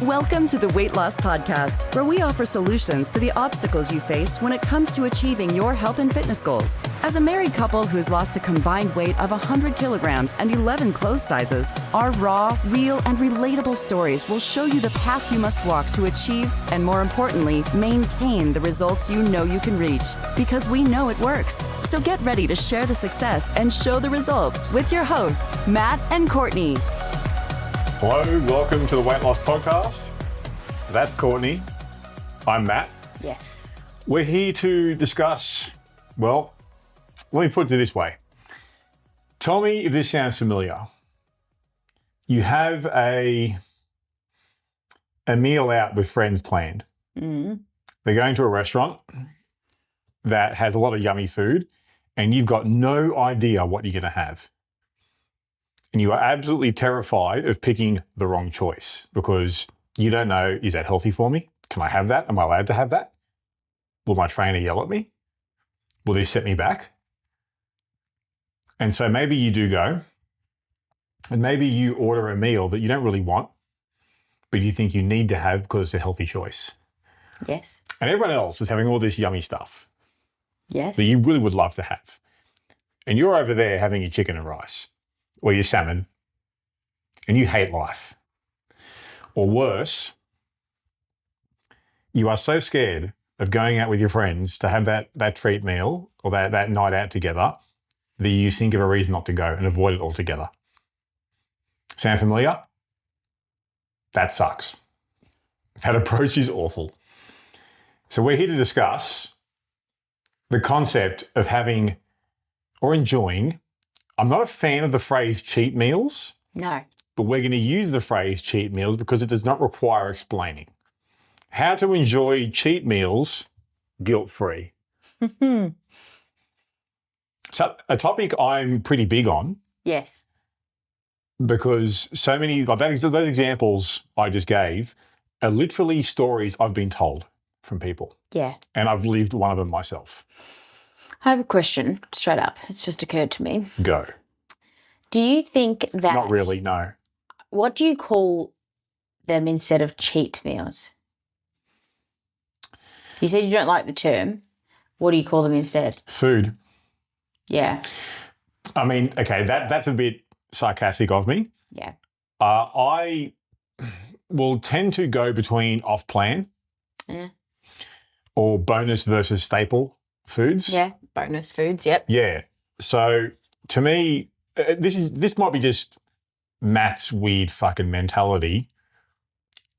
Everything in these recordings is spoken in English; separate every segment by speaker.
Speaker 1: Welcome to the Weight Loss Podcast, where we offer solutions to the obstacles you face when it comes to achieving your health and fitness goals. As a married couple who's lost a combined weight of 100 kilograms and 11 clothes sizes, our raw, real, and relatable stories will show you the path you must walk to achieve and, more importantly, maintain the results you know you can reach. Because we know it works. So get ready to share the success and show the results with your hosts, Matt and Courtney.
Speaker 2: Hello, welcome to the Weight Loss Podcast. That's Courtney. I'm Matt.
Speaker 3: Yes.
Speaker 2: We're here to discuss, well, let me put it this way. Tell me if this sounds familiar. You have a meal out with friends planned.
Speaker 3: Mm.
Speaker 2: They're going to a restaurant that has a lot of yummy food, and you've got no idea what you're going to have. And you are absolutely terrified of picking the wrong choice because you don't know, is that healthy for me? Can I have that? Am I allowed to have that? Will my trainer yell at me? Will this set me back? And so maybe you do go, and maybe you order a meal that you don't really want, but you think you need to have because it's a healthy choice.
Speaker 3: Yes.
Speaker 2: And everyone else is having all this yummy stuff
Speaker 3: Yes.
Speaker 2: that you really would love to have. And you're over there having your chicken and rice or your salmon, and you hate life. Or worse, you are so scared of going out with your friends to have that treat meal or that night out together that you think of a reason not to go and avoid it altogether. Sound familiar? That sucks. That approach is awful. So we're here to discuss the concept of having or enjoying. I'm not a fan of the phrase cheat meals.
Speaker 3: No.
Speaker 2: But we're going to use the phrase cheat meals because it does not require explaining. How to enjoy cheat meals guilt-free. So a topic I'm pretty big on.
Speaker 3: Yes.
Speaker 2: Because so many, like those examples I just gave are literally stories I've been told from people.
Speaker 3: Yeah.
Speaker 2: And I've lived one of them myself.
Speaker 3: I have a question straight up. It's just occurred to me.
Speaker 2: Go.
Speaker 3: Do you think that...
Speaker 2: Not really, no.
Speaker 3: What do you call them instead of cheat meals? You said you don't like the term. What do you call them instead?
Speaker 2: Food.
Speaker 3: Yeah.
Speaker 2: I mean, okay, that's a bit sarcastic of me.
Speaker 3: Yeah.
Speaker 2: I will tend to go between off-plan or bonus versus staple foods.
Speaker 3: Yeah. Bonus foods. Yep.
Speaker 2: Yeah. So to me, this might be just Matt's weird fucking mentality.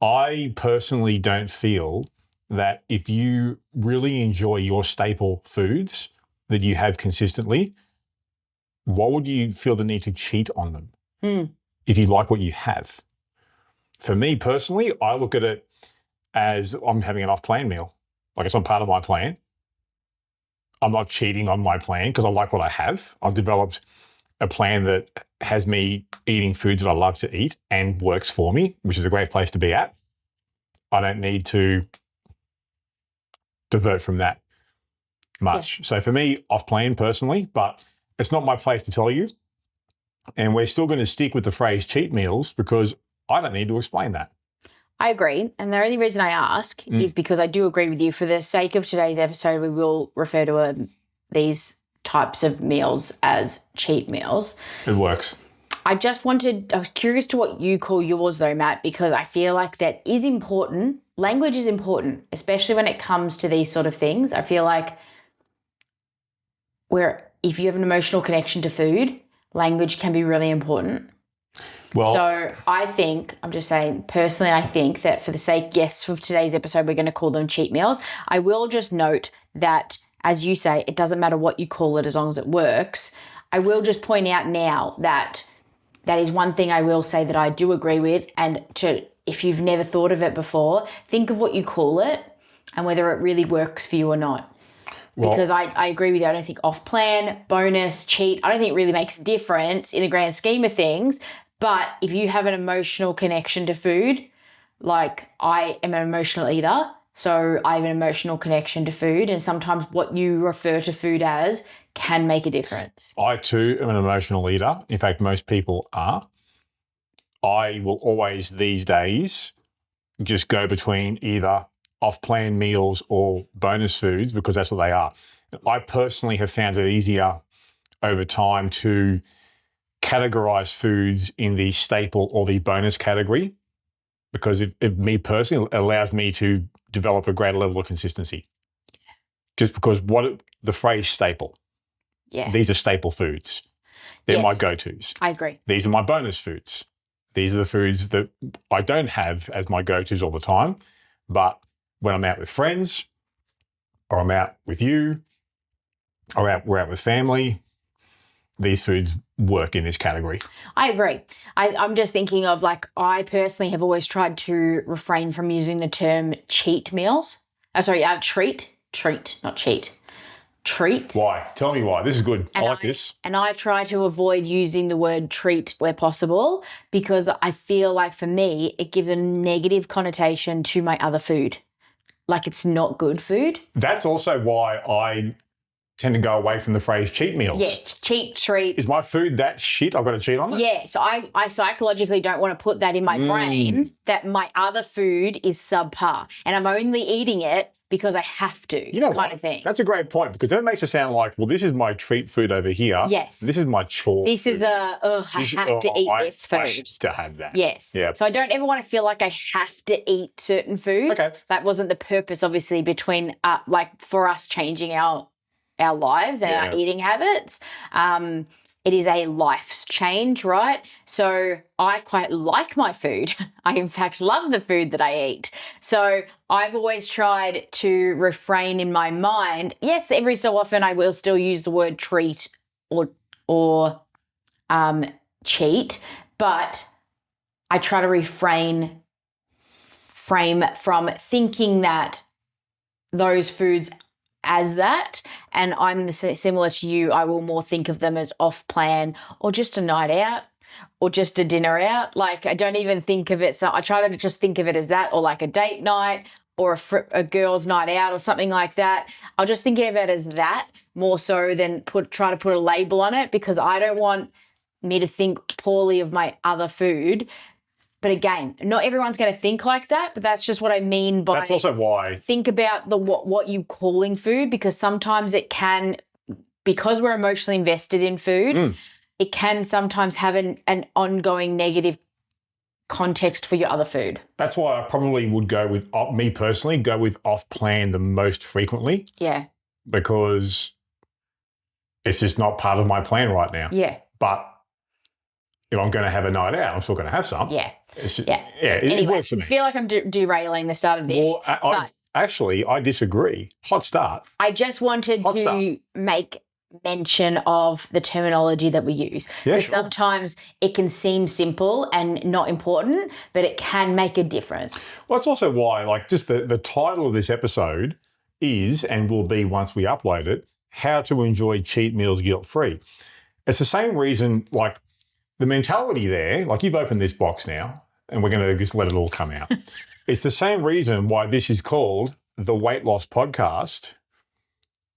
Speaker 2: I personally don't feel that if you really enjoy your staple foods that you have consistently, why would you feel the need to cheat on them if you like what you have? For me personally, I look at it as I'm having an off-plan meal. Like it's not part of my plan. I'm not cheating on my plan because I like what I have. I've developed a plan that has me eating foods that I love to eat and works for me, which is a great place to be at. I don't need to divert from that much. Yeah. So for me, off-plan personally, but it's not my place to tell you. And we're still going to stick with the phrase cheat meals because I don't need to explain that.
Speaker 3: I agree. And the only reason I ask is because I do agree with you. For the sake of today's episode, we will refer to these types of meals as cheat meals.
Speaker 2: It works.
Speaker 3: I was curious to what you call yours though, Matt, because I feel like that is important. Language is important, especially when it comes to these sort of things. I feel like if you have an emotional connection to food, language can be really important.
Speaker 2: Well,
Speaker 3: so I think that for the sake, yes, of today's episode, we're going to call them cheat meals. I will just note that, as you say, it doesn't matter what you call it as long as it works. I will just point out now that is one thing I will say that I do agree with. And if you've never thought of it before, think of what you call it and whether it really works for you or not. Because I agree with you. I don't think off-plan, bonus, cheat, I don't think it really makes a difference in the grand scheme of things. But if you have an emotional connection to food, like I am an emotional eater, so I have an emotional connection to food, and sometimes what you refer to food as can make a difference.
Speaker 2: I too am an emotional eater. In fact, most people are. I will always these days just go between either off-plan meals or bonus foods because that's what they are. I personally have found it easier over time to categorize foods in the staple or the bonus category because if me personally, it allows me to develop a greater level of consistency. Just because the phrase staple.
Speaker 3: Yeah.
Speaker 2: These are staple foods. They're
Speaker 3: Yes.
Speaker 2: my go-tos.
Speaker 3: I agree.
Speaker 2: These are my bonus foods. These are the foods that I don't have as my go-tos all the time. But when I'm out with friends or I'm out with you or we're out with family, these foods work in this category.
Speaker 3: I agree. I'm just thinking of like, I personally have always tried to refrain from using the term cheat meals. Treat, not cheat. Treat.
Speaker 2: Why? Tell me why. This is good. I like this.
Speaker 3: And I try to avoid using the word treat where possible because I feel like for me, it gives a negative connotation to my other food. Like it's not good food.
Speaker 2: That's also why I tend to go away from the phrase cheat meals.
Speaker 3: Yeah, cheat, treat.
Speaker 2: Is my food that shit I've got to cheat on it?
Speaker 3: Yeah, so I psychologically don't want to put that in my brain that my other food is subpar and I'm only eating it because I have to, kind of thing.
Speaker 2: That's a great point because then it makes it sound like, well, this is my treat food over here.
Speaker 3: Yes.
Speaker 2: This is my chore.
Speaker 3: This is I have to eat this food.
Speaker 2: I should still have that.
Speaker 3: Yes.
Speaker 2: Yeah.
Speaker 3: So I don't ever want to feel like I have to eat certain foods.
Speaker 2: Okay.
Speaker 3: That wasn't the purpose, obviously, between for us changing our lives and our eating habits. It is a life's change, right? So I quite like my food. I, in fact, love the food that I eat. So I've always tried to refrain in my mind. Yes, every so often I will still use the word treat or cheat, but I try to refrain from thinking that those foods as that, and I'm similar to you. I will more think of them as off plan or just a night out or just a dinner out. Like I don't even think of it. So I try to just think of it as that, or like a date night or a girls' night out or something like that. I'll just think of it as that more so than try to put a label on it because I don't want me to think poorly of my other food. But again, not everyone's going to think like that, but that's just what I mean by...
Speaker 2: That's also why...
Speaker 3: Think about what you calling food because sometimes it can, because we're emotionally invested in food, it can sometimes have an ongoing negative context for your other food.
Speaker 2: That's why I probably would go with, me personally, go with off-plan the most frequently.
Speaker 3: Yeah.
Speaker 2: Because it's just not part of my plan right now.
Speaker 3: Yeah.
Speaker 2: But if I'm going to have a night out, I'm still going to have some.
Speaker 3: Yeah.
Speaker 2: It works for me.
Speaker 3: I feel like I'm derailing the start of this.
Speaker 2: Well, I disagree. Hot start.
Speaker 3: I just wanted to make mention of the terminology that we use. Because sometimes it can seem simple and not important, but it can make a difference.
Speaker 2: Well, that's also why, like, just the title of this episode is, and will be once we upload it, How to Enjoy Cheat Meals Guilt-Free. It's the same reason, like, the mentality there, like you've opened this box now, and we're going to just let it all come out. It's the same reason why this is called the Weight Loss Podcast.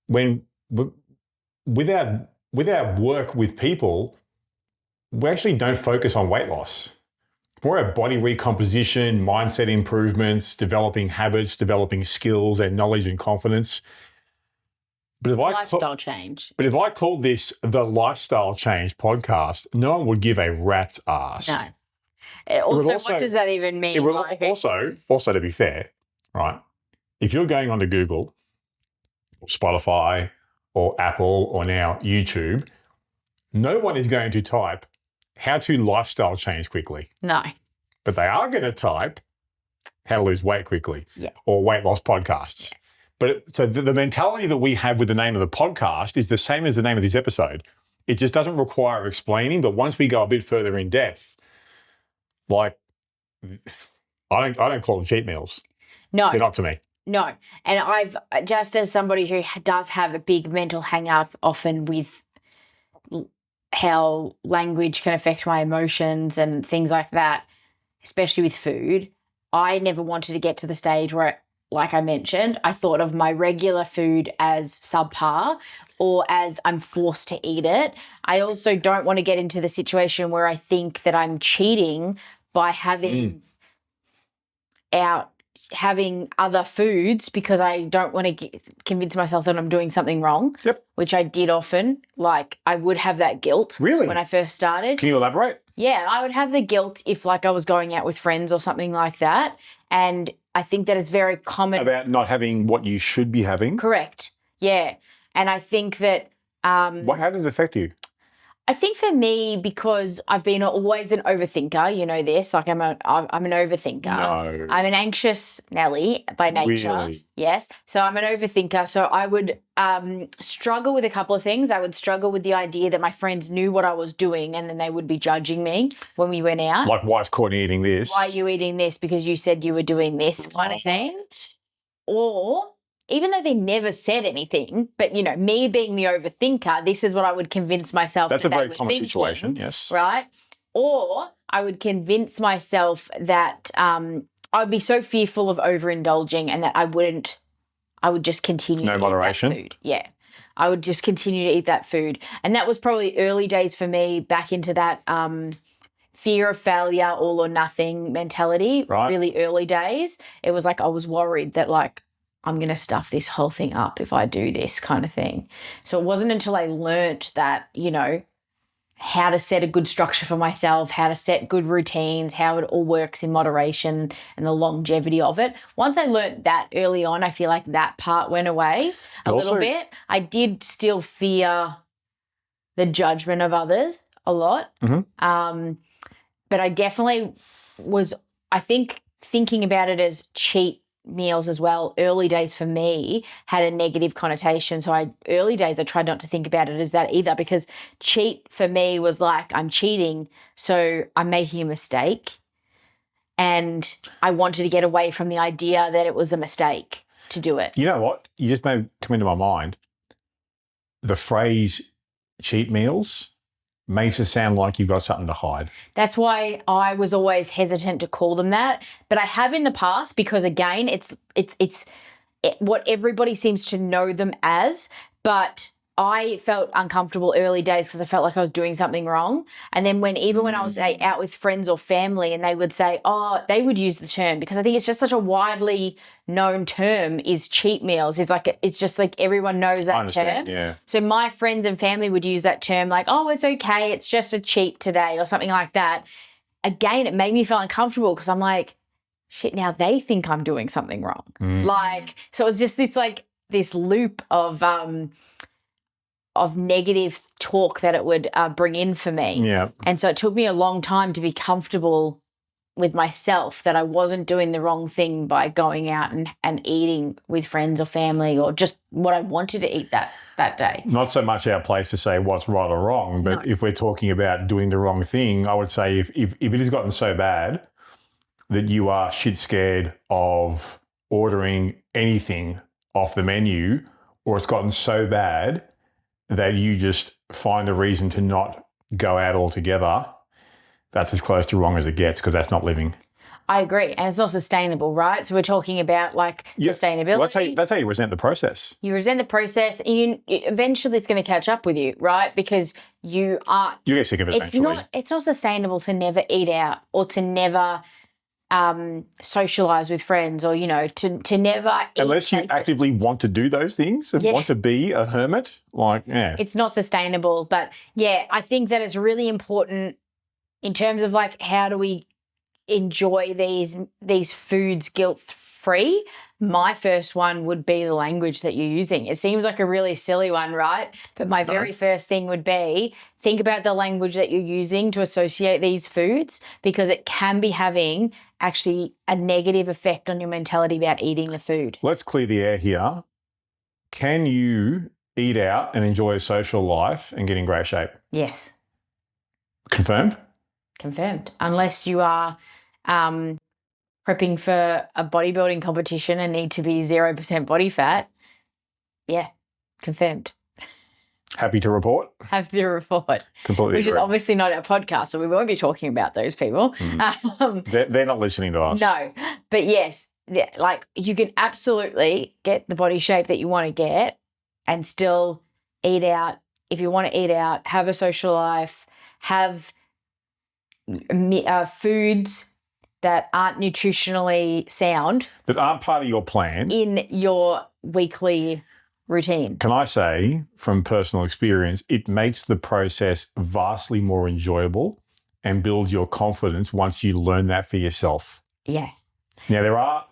Speaker 2: When with our work with people, we actually don't focus on weight loss. It's more about body recomposition, mindset improvements, developing habits, developing skills and knowledge and confidence. But
Speaker 3: Lifestyle change.
Speaker 2: But if I called this the Lifestyle Change Podcast, no one would give a rat's ass.
Speaker 3: No. Also, what does that even mean?
Speaker 2: It would also, to be fair, right, if you're going onto Google, or Spotify, or Apple, or now YouTube, no one is going to type how to lifestyle change quickly.
Speaker 3: No.
Speaker 2: But they are going to type how to lose weight quickly or weight loss podcasts.
Speaker 3: Yes.
Speaker 2: But so the mentality that we have with the name of the podcast is the same as the name of this episode. It just doesn't require explaining, but once we go a bit further in depth, like, I don't call them cheat meals.
Speaker 3: No.
Speaker 2: They're not to me.
Speaker 3: No. And I've, just as somebody who does have a big mental hang up often with how language can affect my emotions and things like that, especially with food, I never wanted to get to the stage where, like I mentioned, I thought of my regular food as subpar or as I'm forced to eat it. I also don't want to get into the situation where I think that I'm cheating by having out having other foods because I don't want to convince myself that I'm doing something wrong.
Speaker 2: Yep.
Speaker 3: Which I did often. Like I would have that guilt.
Speaker 2: Really?
Speaker 3: When I first started.
Speaker 2: Can you elaborate?
Speaker 3: Yeah, I would have the guilt if like I was going out with friends or something like that. And I think that it's very common.
Speaker 2: About not having what you should be having?
Speaker 3: Correct. Yeah. And I think that
Speaker 2: How did it affect you?
Speaker 3: I think for me, because I've been always an overthinker, you know this, like I'm an overthinker.
Speaker 2: No.
Speaker 3: I'm an anxious Nelly by nature.
Speaker 2: Really?
Speaker 3: Yes. So I'm an overthinker. So I would struggle with a couple of things. I would struggle with the idea that my friends knew what I was doing and then they would be judging me when we went out.
Speaker 2: Like, why is Courtney eating this?
Speaker 3: Why are you eating this? Because you said you were doing this kind of thing. Or even though they never said anything, but, you know, me being the overthinker, this is what I would convince myself.
Speaker 2: That's a very common
Speaker 3: thinking,
Speaker 2: situation, yes.
Speaker 3: Right? Or I would convince myself that I would be so fearful of overindulging and that I would just continue to
Speaker 2: moderation.
Speaker 3: eat that food. Yeah. I would just continue to eat that food. And that was probably early days for me, back into that fear of failure, all or nothing mentality.
Speaker 2: Right.
Speaker 3: Really early days. It was like I was worried that like, I'm going to stuff this whole thing up if I do this kind of thing. So it wasn't until I learnt that, you know, how to set a good structure for myself, how to set good routines, how it all works in moderation and the longevity of it. Once I learnt that early on, I feel like that part went away a little bit. I did still fear the judgment of others a lot.
Speaker 2: Mm-hmm.
Speaker 3: But I definitely was, I think, thinking about it as cheat meals as well, early days for me had a negative connotation. So early days I tried not to think about it as that either, because cheat for me was like, I'm cheating, so I'm making a mistake. And I wanted to get away from the idea that it was a mistake to do it.
Speaker 2: You know what? You just made it come into my mind. The phrase cheat meals makes it sound like you've got something to hide.
Speaker 3: That's why I was always hesitant to call them that. But I have in the past, because again, it's what everybody seems to know them as. But I felt uncomfortable early days because I felt like I was doing something wrong. And then when I was out with friends or family and they would say, oh, they would use the term, because I think it's just such a widely known term, is cheat meals. It's just like everyone knows that term.
Speaker 2: Yeah.
Speaker 3: So my friends and family would use that term like, oh, it's okay, it's just a cheat today or something like that. Again, it made me feel uncomfortable because I'm like, shit, now they think I'm doing something wrong. Like, so it was just this loop of negative talk that it would bring in for me.
Speaker 2: Yeah.
Speaker 3: And so it took me a long time to be comfortable with myself that I wasn't doing the wrong thing by going out and eating with friends or family or just what I wanted to eat that day.
Speaker 2: Not so much our place to say what's right or wrong, but if we're talking about doing the wrong thing, I would say if it has gotten so bad that you are shit scared of ordering anything off the menu, or it's gotten so bad that you just find a reason to not go out altogether, that's as close to wrong as it gets, because that's not living.
Speaker 3: I agree. And it's not sustainable, right? So we're talking about sustainability.
Speaker 2: Well, that's how you resent the process.
Speaker 3: You resent the process. Eventually it's going to catch up with you, right? Because you
Speaker 2: get sick of it eventually.
Speaker 3: It's not sustainable to never eat out or to never socialize with friends, or to never eat
Speaker 2: unless you
Speaker 3: places.
Speaker 2: actively want to do those things and want to be a hermit. It's
Speaker 3: not sustainable. But I think that it's really important in terms of like, how do we enjoy these foods guilt-free? My first one would be the language that you're using. It seems like a really silly one, right? But my very first thing would be, think about the language that you're using to associate these foods, because it can be having actually a negative effect on your mentality about eating the food. Let's
Speaker 2: clear the air here. Can you eat out and enjoy a social life and get in great shape?
Speaker 3: Yes.
Speaker 2: Confirmed?
Speaker 3: Confirmed. Unless you are prepping for a bodybuilding competition and need to be 0% body fat. Yeah, confirmed.
Speaker 2: Happy to report?
Speaker 3: Happy to report.
Speaker 2: Completely
Speaker 3: Which
Speaker 2: agree.
Speaker 3: is obviously not our podcast, so we won't be talking about those people.
Speaker 2: They're not listening to us.
Speaker 3: No, but yes, like you can absolutely get the body shape that you want to get and still eat out. If you want to eat out, have a social life, have foods that aren't nutritionally sound
Speaker 2: that aren't part of your plan.
Speaker 3: in your weekly routine.
Speaker 2: Can I say from personal experience, it makes the process vastly more enjoyable and builds your confidence once you learn that for yourself.
Speaker 3: Yeah.
Speaker 2: Now,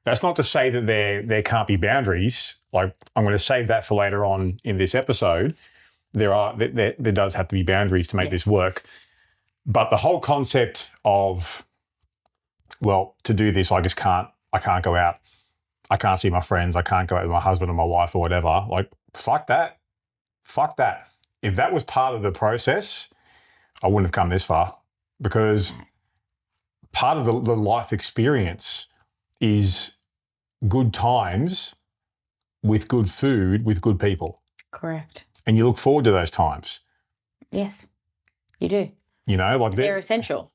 Speaker 2: that's not to say that there can't be boundaries. Like, I'm going to save that for later on in this episode. There does have to be boundaries to make this work. But the whole concept of, well, to do this, I can't go out. I can't see my friends. I can't go out with my husband or my wife or whatever. Like, fuck that. Fuck that. If that was part of the process, I wouldn't have come this far, because part of the life experience is good times with good food, with good people.
Speaker 3: Correct.
Speaker 2: And you look forward to those times.
Speaker 3: Yes, you do.
Speaker 2: You know, like
Speaker 3: They're essential.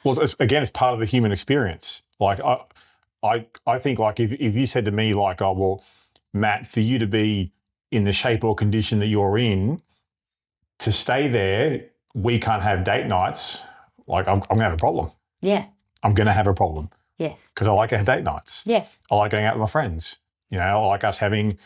Speaker 2: Well, it's part of the human experience. Like, I think, like, if you said to me, like, oh, well, Matt, for you to be in the shape or condition that you're in, to stay there, we can't have date nights. Like, I'm going to have a problem.
Speaker 3: Yeah.
Speaker 2: I'm going to have a problem.
Speaker 3: Yes.
Speaker 2: Because I like to have date nights.
Speaker 3: Yes.
Speaker 2: I like going out with my friends. You know, I like us having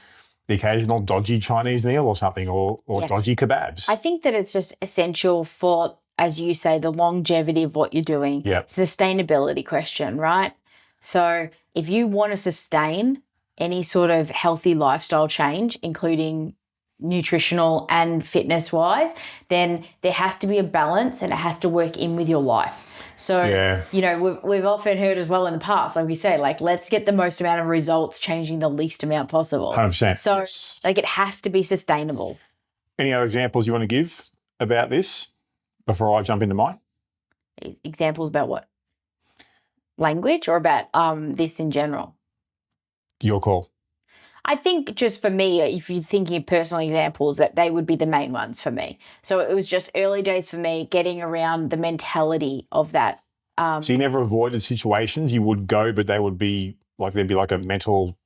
Speaker 2: the occasional dodgy Chinese meal or something, or dodgy kebabs.
Speaker 3: I think that it's just essential for, as you say, the longevity of what you're doing.
Speaker 2: Yep.
Speaker 3: Sustainability question, right? So if you want to sustain any sort of healthy lifestyle change, including nutritional and fitness wise, then there has to be a balance and it has to work in with your life. So, you know, we've often heard as well in the past, like we say, like, let's get the most amount of results changing the least amount possible.
Speaker 2: 100%.
Speaker 3: So, like, it has to be sustainable.
Speaker 2: Any other examples you want to give about this before I jump into mine?
Speaker 3: Examples about what? Language, or about this in general?
Speaker 2: Your call.
Speaker 3: I think just for me, if you're thinking of personal examples, that they would be the main ones for me. So it was just early days for me, getting around the mentality of that.
Speaker 2: So you never avoided situations? You would go, but they would be like, there'd be like a mental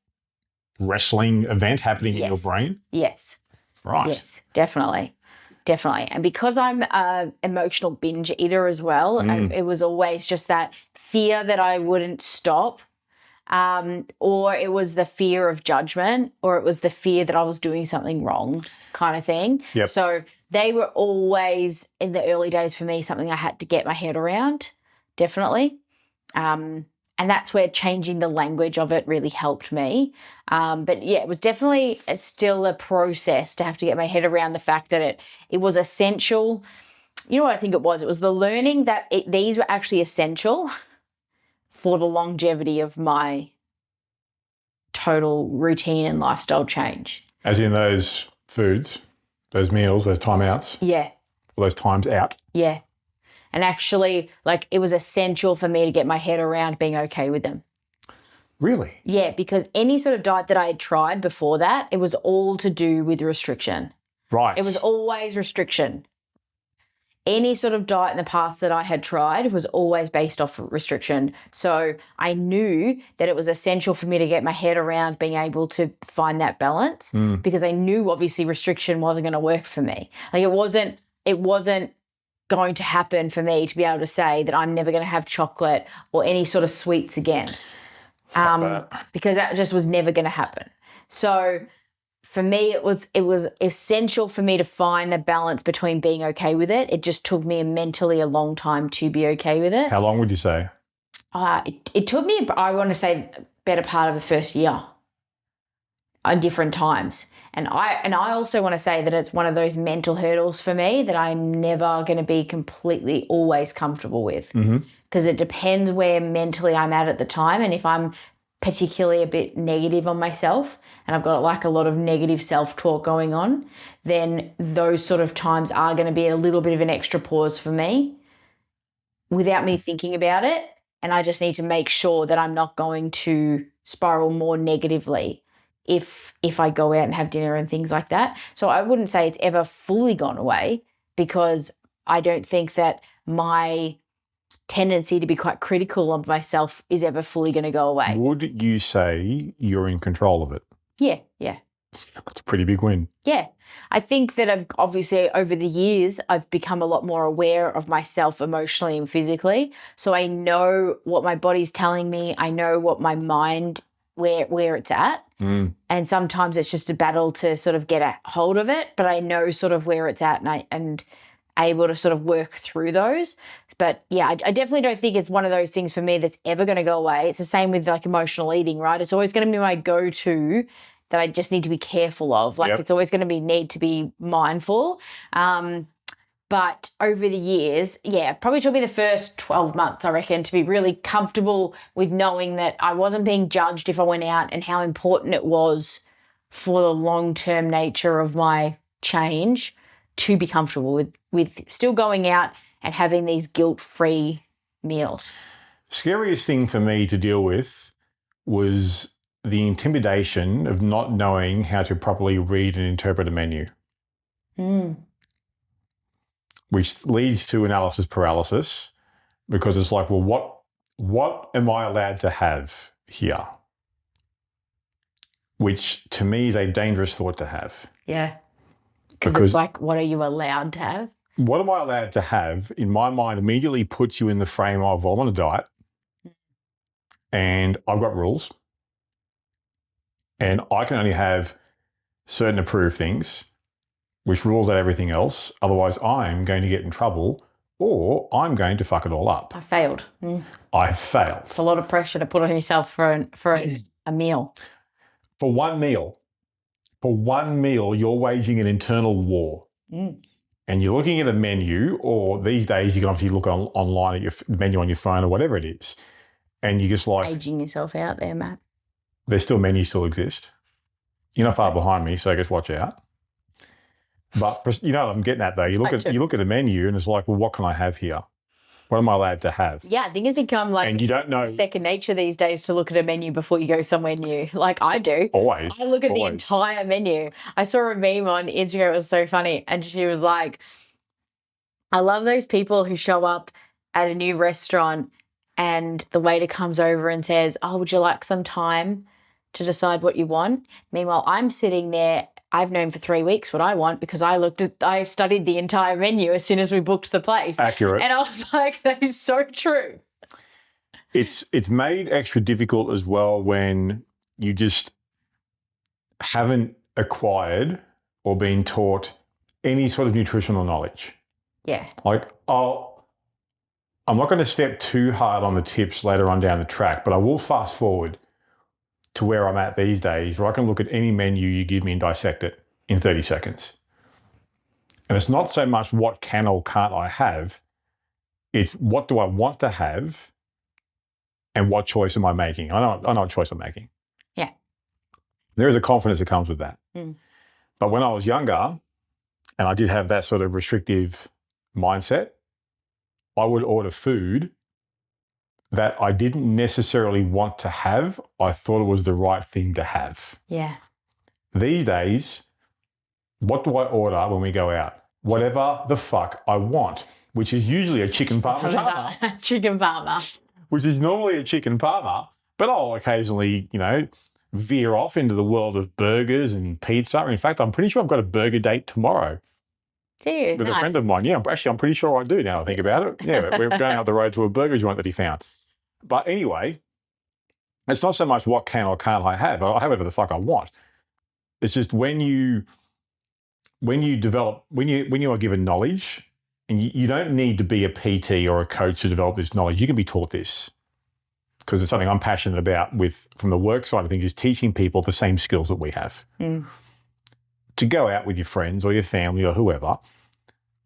Speaker 2: wrestling event happening in your brain?
Speaker 3: Yes.
Speaker 2: Right.
Speaker 3: Yes, definitely. Definitely. And because I'm an emotional binge eater as well, it was always just that fear that I wouldn't stop. Or it was the fear of judgment, or it was the fear that I was doing something wrong kind of thing.
Speaker 2: Yep.
Speaker 3: So they were always, in the early days for me, something I had to get my head around, definitely. And that's where changing the language of it really helped me. But yeah, it was definitely still a process to have to get my head around the fact that it was essential. You know what I think it was? It was the learning that these were actually essential for the longevity of my total routine and lifestyle change.
Speaker 2: As in those foods, those meals, those time outs?
Speaker 3: Yeah.
Speaker 2: Or those times out?
Speaker 3: Yeah. And actually, like, it was essential for me to get my head around being okay with them.
Speaker 2: Really?
Speaker 3: Yeah, because any sort of diet that I had tried before that, it was all to do with restriction.
Speaker 2: Right.
Speaker 3: It was always restriction. Any sort of diet in the past that I had tried was always based off restriction. So I knew that it was essential for me to get my head around being able to find that balance, because I knew obviously restriction wasn't going to work for me. Like, it wasn't going to happen for me to be able to say that I'm never going to have chocolate or any sort of sweets again. Because that just was never going to happen. So for me, it was essential for me to find a balance between being okay with it. It just took me mentally a long time to be okay with it.
Speaker 2: How long would you say?
Speaker 3: It took me, I want to say, better part of the first year on different times. And I also want to say that it's one of those mental hurdles for me that I'm never going to be completely always comfortable with. Because it depends where mentally I'm at the time. And if I'm particularly a bit negative on myself and I've got like a lot of negative self-talk going on, then those sort of times are going to be a little bit of an extra pause for me without me thinking about it. And I just need to make sure that I'm not going to spiral more negatively if I go out and have dinner and things like that. So I wouldn't say it's ever fully gone away, because I don't think that my tendency to be quite critical of myself is ever fully going to go away.
Speaker 2: Would you say you're in control of it?
Speaker 3: Yeah.
Speaker 2: That's a pretty big win.
Speaker 3: Yeah. I think that I've obviously over the years, I've become a lot more aware of myself emotionally and physically. So I know what my body's telling me. I know what my mind, where it's at. And sometimes it's just a battle to sort of get a hold of it, but I know sort of where it's at and able to sort of work through those. But yeah, I definitely don't think it's one of those things for me that's ever going to go away. It's the same with like emotional eating, right? It's always going to be my go-to that I just need to be careful of. Like it's always going to need to be mindful. But over the years, probably took me the first 12 months, I reckon, to be really comfortable with knowing that I wasn't being judged if I went out and how important it was for the long-term nature of my change to be comfortable with still going out and having these guilt-free meals.
Speaker 2: Scariest thing for me to deal with was the intimidation of not knowing how to properly read and interpret a menu. Which leads to analysis paralysis, because it's like, well, what am I allowed to have here? Which to me is a dangerous thought to have.
Speaker 3: Yeah. Because it's like, what are you allowed to have?
Speaker 2: What am I allowed to have, in my mind, immediately puts you in the frame of, well, I'm on a diet and I've got rules and I can only have certain approved things, which rules out everything else. Otherwise, I'm going to get in trouble or I'm going to fuck it all up.
Speaker 3: I failed.
Speaker 2: I failed.
Speaker 3: It's a lot of pressure to put on yourself for a meal.
Speaker 2: For one meal, you're waging an internal war. And you're looking at a menu, or these days you can obviously look online at your menu on your phone or whatever it is. And you just like...
Speaker 3: Aging yourself out there, Matt.
Speaker 2: Menus still exist. You're not far behind me, so I guess watch out. But you know what I'm getting at though. You look at a menu and it's like, well, what can I have here? What am I allowed to have?
Speaker 3: Yeah, I think it's become like
Speaker 2: and you don't know,
Speaker 3: second nature these days to look at a menu before you go somewhere new. Like I do.
Speaker 2: Always.
Speaker 3: I look at the entire menu. I saw a meme on Instagram. It was so funny. And she was like, I love those people who show up at a new restaurant and the waiter comes over and says, oh, would you like some time to decide what you want? Meanwhile, I'm sitting there. I've known for 3 weeks what I want because I studied the entire menu as soon as we booked the place.
Speaker 2: Accurate.
Speaker 3: And I was like, that is so true.
Speaker 2: It's made extra difficult as well when you just haven't acquired or been taught any sort of nutritional knowledge.
Speaker 3: Yeah.
Speaker 2: Like, I'm not going to step too hard on the tips later on down the track, but I will fast forward to where I'm at these days, where I can look at any menu you give me and dissect it in 30 seconds. And it's not so much what can or can't I have, it's what do I want to have and what choice am I making? I know what choice I'm making.
Speaker 3: Yeah.
Speaker 2: There is a confidence that comes with that. But when I was younger and I did have that sort of restrictive mindset, I would order food that I didn't necessarily want to have. I thought it was the right thing to have.
Speaker 3: Yeah.
Speaker 2: These days, what do I order when we go out? Whatever the fuck I want, which is usually a chicken parmesan.
Speaker 3: Chicken parma.
Speaker 2: Which is normally a chicken parma, but I'll occasionally, veer off into the world of burgers and pizza. In fact, I'm pretty sure I've got a burger date tomorrow.
Speaker 3: Do you?
Speaker 2: With a friend of mine. Yeah, I'm pretty sure I do now I think about it. Yeah, we're going out the road to a burger joint that he found. But anyway, it's not so much what can or can't I have. I'll have whatever the fuck I want. It's just when you are given knowledge, and you don't need to be a PT or a coach to develop this knowledge. You can be taught this because it's something I'm passionate about from the work side of things, is teaching people the same skills that we have. To go out with your friends or your family or whoever,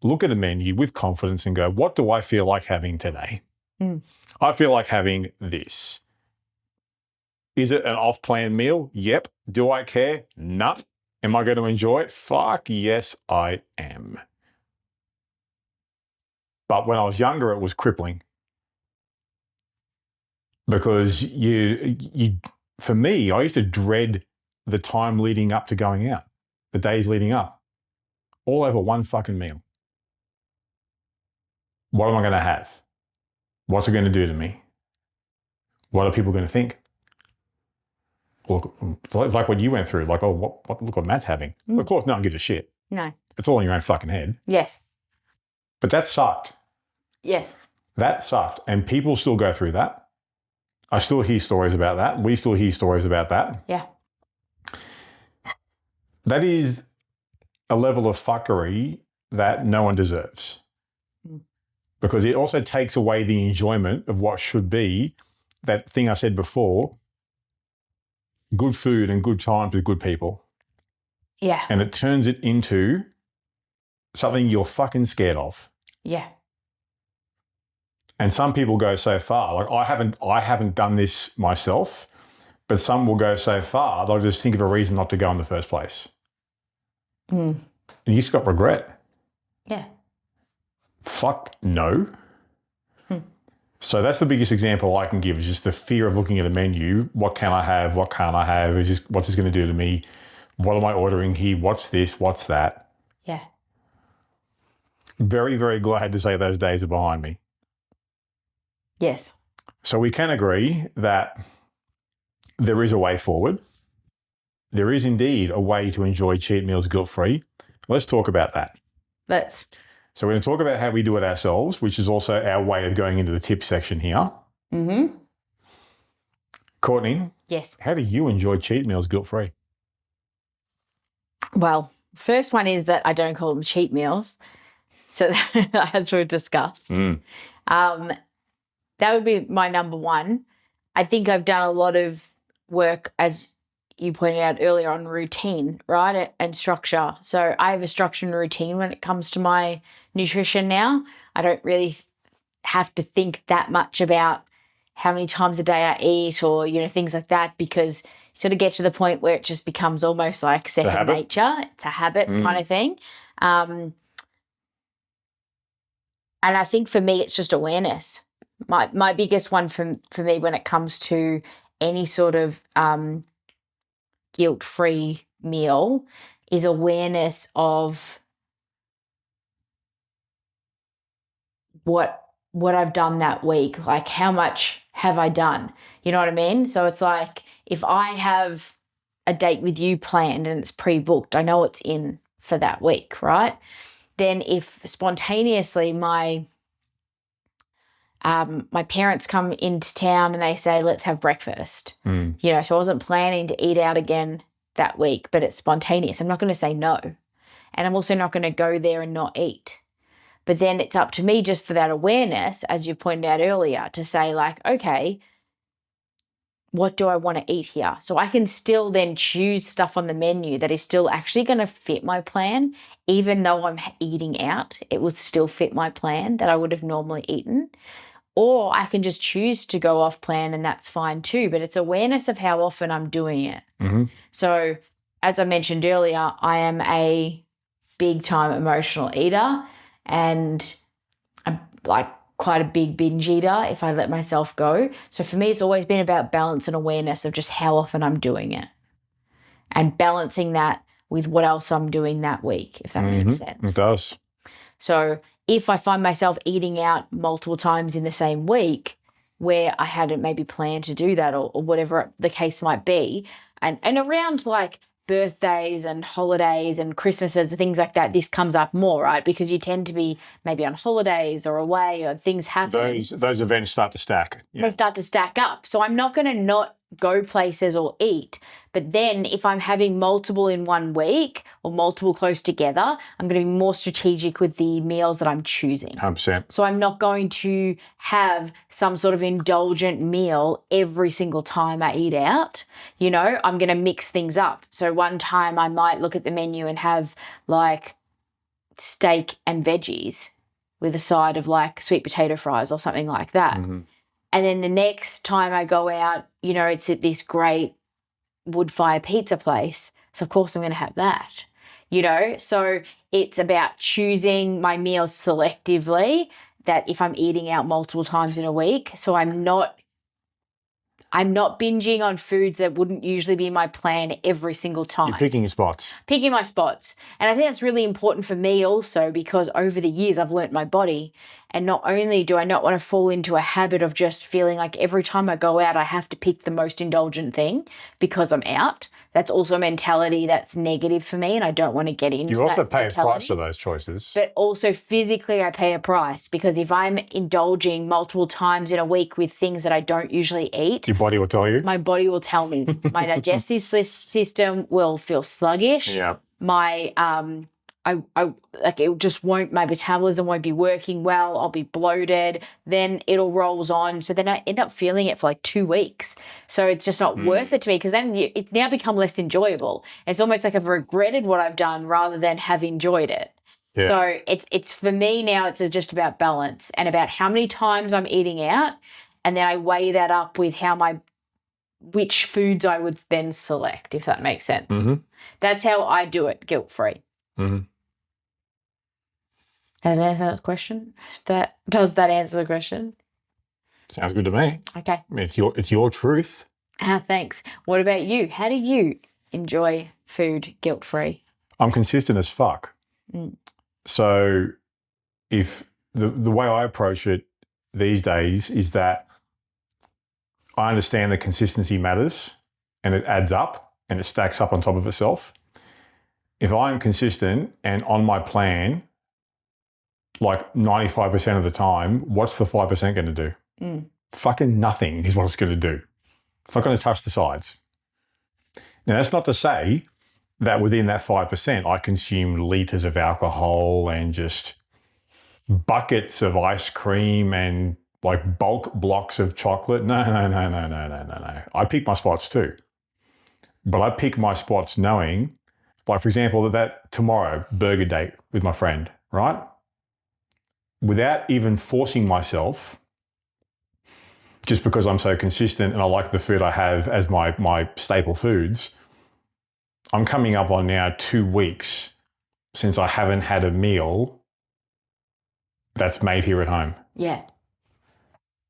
Speaker 2: look at a menu with confidence and go, what do I feel like having today? I feel like having this. Is it an off-plan meal? Yep. Do I care? Nah. Am I going to enjoy it? Fuck yes, I am. But when I was younger, it was crippling. Because for me, I used to dread the time leading up to going out, the days leading up, all over one fucking meal. What am I going to have? What's it going to do to me? What are people going to think? look, it's like what you went through. Like, oh, look what Matt's having. Of course, no one gives a shit.
Speaker 3: No.
Speaker 2: It's all in your own fucking head.
Speaker 3: Yes.
Speaker 2: But that sucked.
Speaker 3: Yes.
Speaker 2: That sucked. And people still go through that. I still hear stories about that. We still hear stories about that.
Speaker 3: Yeah.
Speaker 2: That is a level of fuckery that no one deserves. Because it also takes away the enjoyment of what should be that thing I said before, good food and good times with good people.
Speaker 3: Yeah.
Speaker 2: And it turns it into something you're fucking scared of.
Speaker 3: Yeah.
Speaker 2: And some people go so far, like I haven't done this myself, but some will go so far, they'll just think of a reason not to go in the first place. And you just got regret.
Speaker 3: Yeah.
Speaker 2: Fuck no. So that's the biggest example I can give is just the fear of looking at a menu. What can I have? What can't I have? What's this going to do to me? What am I ordering here? What's this? What's that?
Speaker 3: Yeah.
Speaker 2: Very, very glad to say those days are behind me.
Speaker 3: Yes.
Speaker 2: So we can agree that there is a way forward. There is indeed a way to enjoy cheat meals guilt-free. Let's talk about that. So we're going to talk about how we do it ourselves, which is also our way of going into the tip section here.
Speaker 3: Mm-hmm.
Speaker 2: Courtney.
Speaker 3: Yes.
Speaker 2: How do you enjoy cheat meals guilt-free?
Speaker 3: Well, first one is that I don't call them cheat meals. So as we've discussed, that would be my number one. I think I've done a lot of work, as you pointed out earlier, on routine, right, and structure. So I have a structure and routine when it comes to my nutrition now. I don't really have to think that much about how many times a day I eat or, things like that, because you sort of get to the point where it just becomes almost like second nature. It's a habit kind of thing. And I think for me, it's just awareness. My biggest one for me when it comes to any sort of guilt-free meal is awareness of what I've done that week. Like, how much have I done? You know what I mean? So it's like, if I have a date with you planned and it's pre-booked, I know it's in for that week, right? Then if spontaneously my parents come into town and they say, let's have breakfast, so I wasn't planning to eat out again that week, but it's spontaneous. I'm not going to say no. And I'm also not going to go there and not eat. But then it's up to me, just for that awareness, as you've pointed out earlier, to say like, okay, what do I want to eat here? So I can still then choose stuff on the menu that is still actually going to fit my plan. Even though I'm eating out, it would still fit my plan that I would have normally eaten. Or I can just choose to go off plan, and that's fine too. But it's awareness of how often I'm doing it. So as I mentioned earlier, I am a big time emotional eater, and I'm like quite a big binge eater if I let myself go. So for me, it's always been about balance and awareness of just how often I'm doing it, and balancing that with what else I'm doing that week, if that makes sense.
Speaker 2: It does.
Speaker 3: So if I find myself eating out multiple times in the same week where I hadn't maybe planned to do that, or whatever the case might be, and around like birthdays and holidays and Christmases and things like that, this comes up more, right? Because you tend to be maybe on holidays or away, or things happen.
Speaker 2: Those events start to stack. Yeah.
Speaker 3: They start to stack up. So I'm not going to not go places or eat. But then if I'm having multiple in one week or multiple close together, I'm going to be more strategic with the meals that I'm choosing.
Speaker 2: 100%.
Speaker 3: So I'm not going to have some sort of indulgent meal every single time I eat out. I'm going to mix things up. So one time I might look at the menu and have like steak and veggies with a side of like sweet potato fries or something like that. And then the next time I go out, it's at this great wood fire pizza place. So of course I'm going to have that, So it's about choosing my meals selectively, that if I'm eating out multiple times in a week, so I'm not binging on foods that wouldn't usually be my plan every single time.
Speaker 2: You're picking your spots.
Speaker 3: Picking my spots. And I think that's really important for me also, because over the years I've learnt my body, And not only do I not want to fall into a habit of just feeling like every time I go out, I have to pick the most indulgent thing because I'm out. That's also a mentality that's negative for me, and I don't want to get into that.
Speaker 2: You also pay a
Speaker 3: mentality.
Speaker 2: price for those choices.
Speaker 3: But also physically I pay a price, because if I'm indulging multiple times in a week with things that I don't usually eat,
Speaker 2: Your body will tell you.
Speaker 3: my body will tell me. My digestive system will feel sluggish.
Speaker 2: Yeah.
Speaker 3: My I like it just won't. My metabolism won't be working well. I'll be bloated. Then it'll rolls on. So then I end up feeling it for like 2 weeks. So it's just not worth it to me, because then it now become less enjoyable. It's almost like I've regretted what I've done rather than have enjoyed it.
Speaker 2: Yeah.
Speaker 3: So it's for me now. It's just about balance and about how many times I'm eating out, and then I weigh that up with which foods I would then select, if that makes sense.
Speaker 2: Mm-hmm.
Speaker 3: That's how I do it, guilt-free.
Speaker 2: Mm-hmm.
Speaker 3: Does that answer the question? Does that answer the question?
Speaker 2: Sounds good to me.
Speaker 3: Okay.
Speaker 2: I mean, it's your truth.
Speaker 3: Thanks. What about you? How do you enjoy food guilt-free?
Speaker 2: I'm consistent as fuck. So if the way I approach it these days is that I understand that consistency matters and it adds up and it stacks up on top of itself. If I'm consistent and on my plan, like 95% of the time, what's the 5% going to do? Fucking nothing is what it's going to do. It's not going to touch the sides. Now, that's not to say that within that 5%, I consume litres of alcohol and just buckets of ice cream and like bulk blocks of chocolate. No. I pick my spots too. But I pick my spots knowing, like, for example, that tomorrow burger date with my friend, right? Without even forcing myself, just because I'm so consistent and I like the food I have as my staple foods, I'm coming up on now 2 weeks since I haven't had a meal that's made here at home.
Speaker 3: Yeah.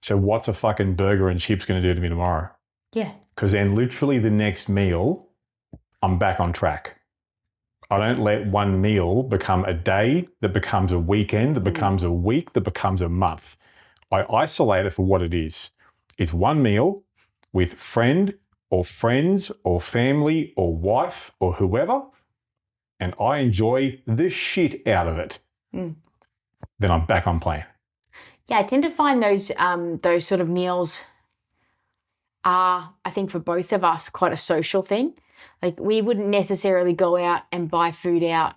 Speaker 2: So what's a fucking burger and chips going to do to me tomorrow?
Speaker 3: Yeah.
Speaker 2: Because then literally the next meal, I'm back on track. I don't let one meal become a day, that becomes a weekend, that becomes a week, that becomes a month. I isolate it for what it is. It's one meal with friend or friends or family or wife or whoever, and I enjoy the shit out of it. Then I'm back on plan.
Speaker 3: Yeah, I tend to find those sort of meals are, I think for both of us, quite a social thing. Like we wouldn't necessarily go out and buy food out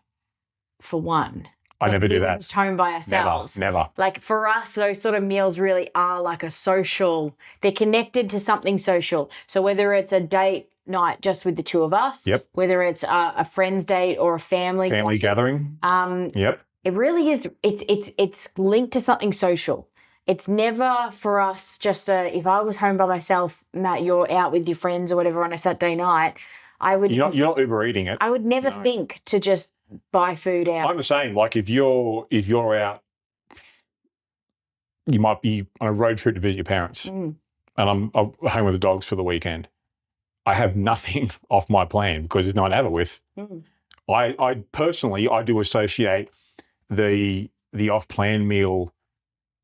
Speaker 3: for one.
Speaker 2: I never do that.
Speaker 3: Just home by ourselves.
Speaker 2: Never.
Speaker 3: Like for us, those sort of meals really are like a social, they're connected to something social. So whether it's a date night just with the two of us, whether it's a friend's date or a family
Speaker 2: gathering.
Speaker 3: It really is, it's linked to something social. It's never for us just if I was home by myself, Matt, you're out with your friends or whatever on a Saturday night, You're
Speaker 2: not Uber eating it.
Speaker 3: I would never think to just buy food out.
Speaker 2: I'm the same. Like if you're out, you might be on a road trip to visit your parents, and I'm home with the dogs for the weekend. I have nothing off my plan because there's no one to have it with. I personally do associate the off-plan meal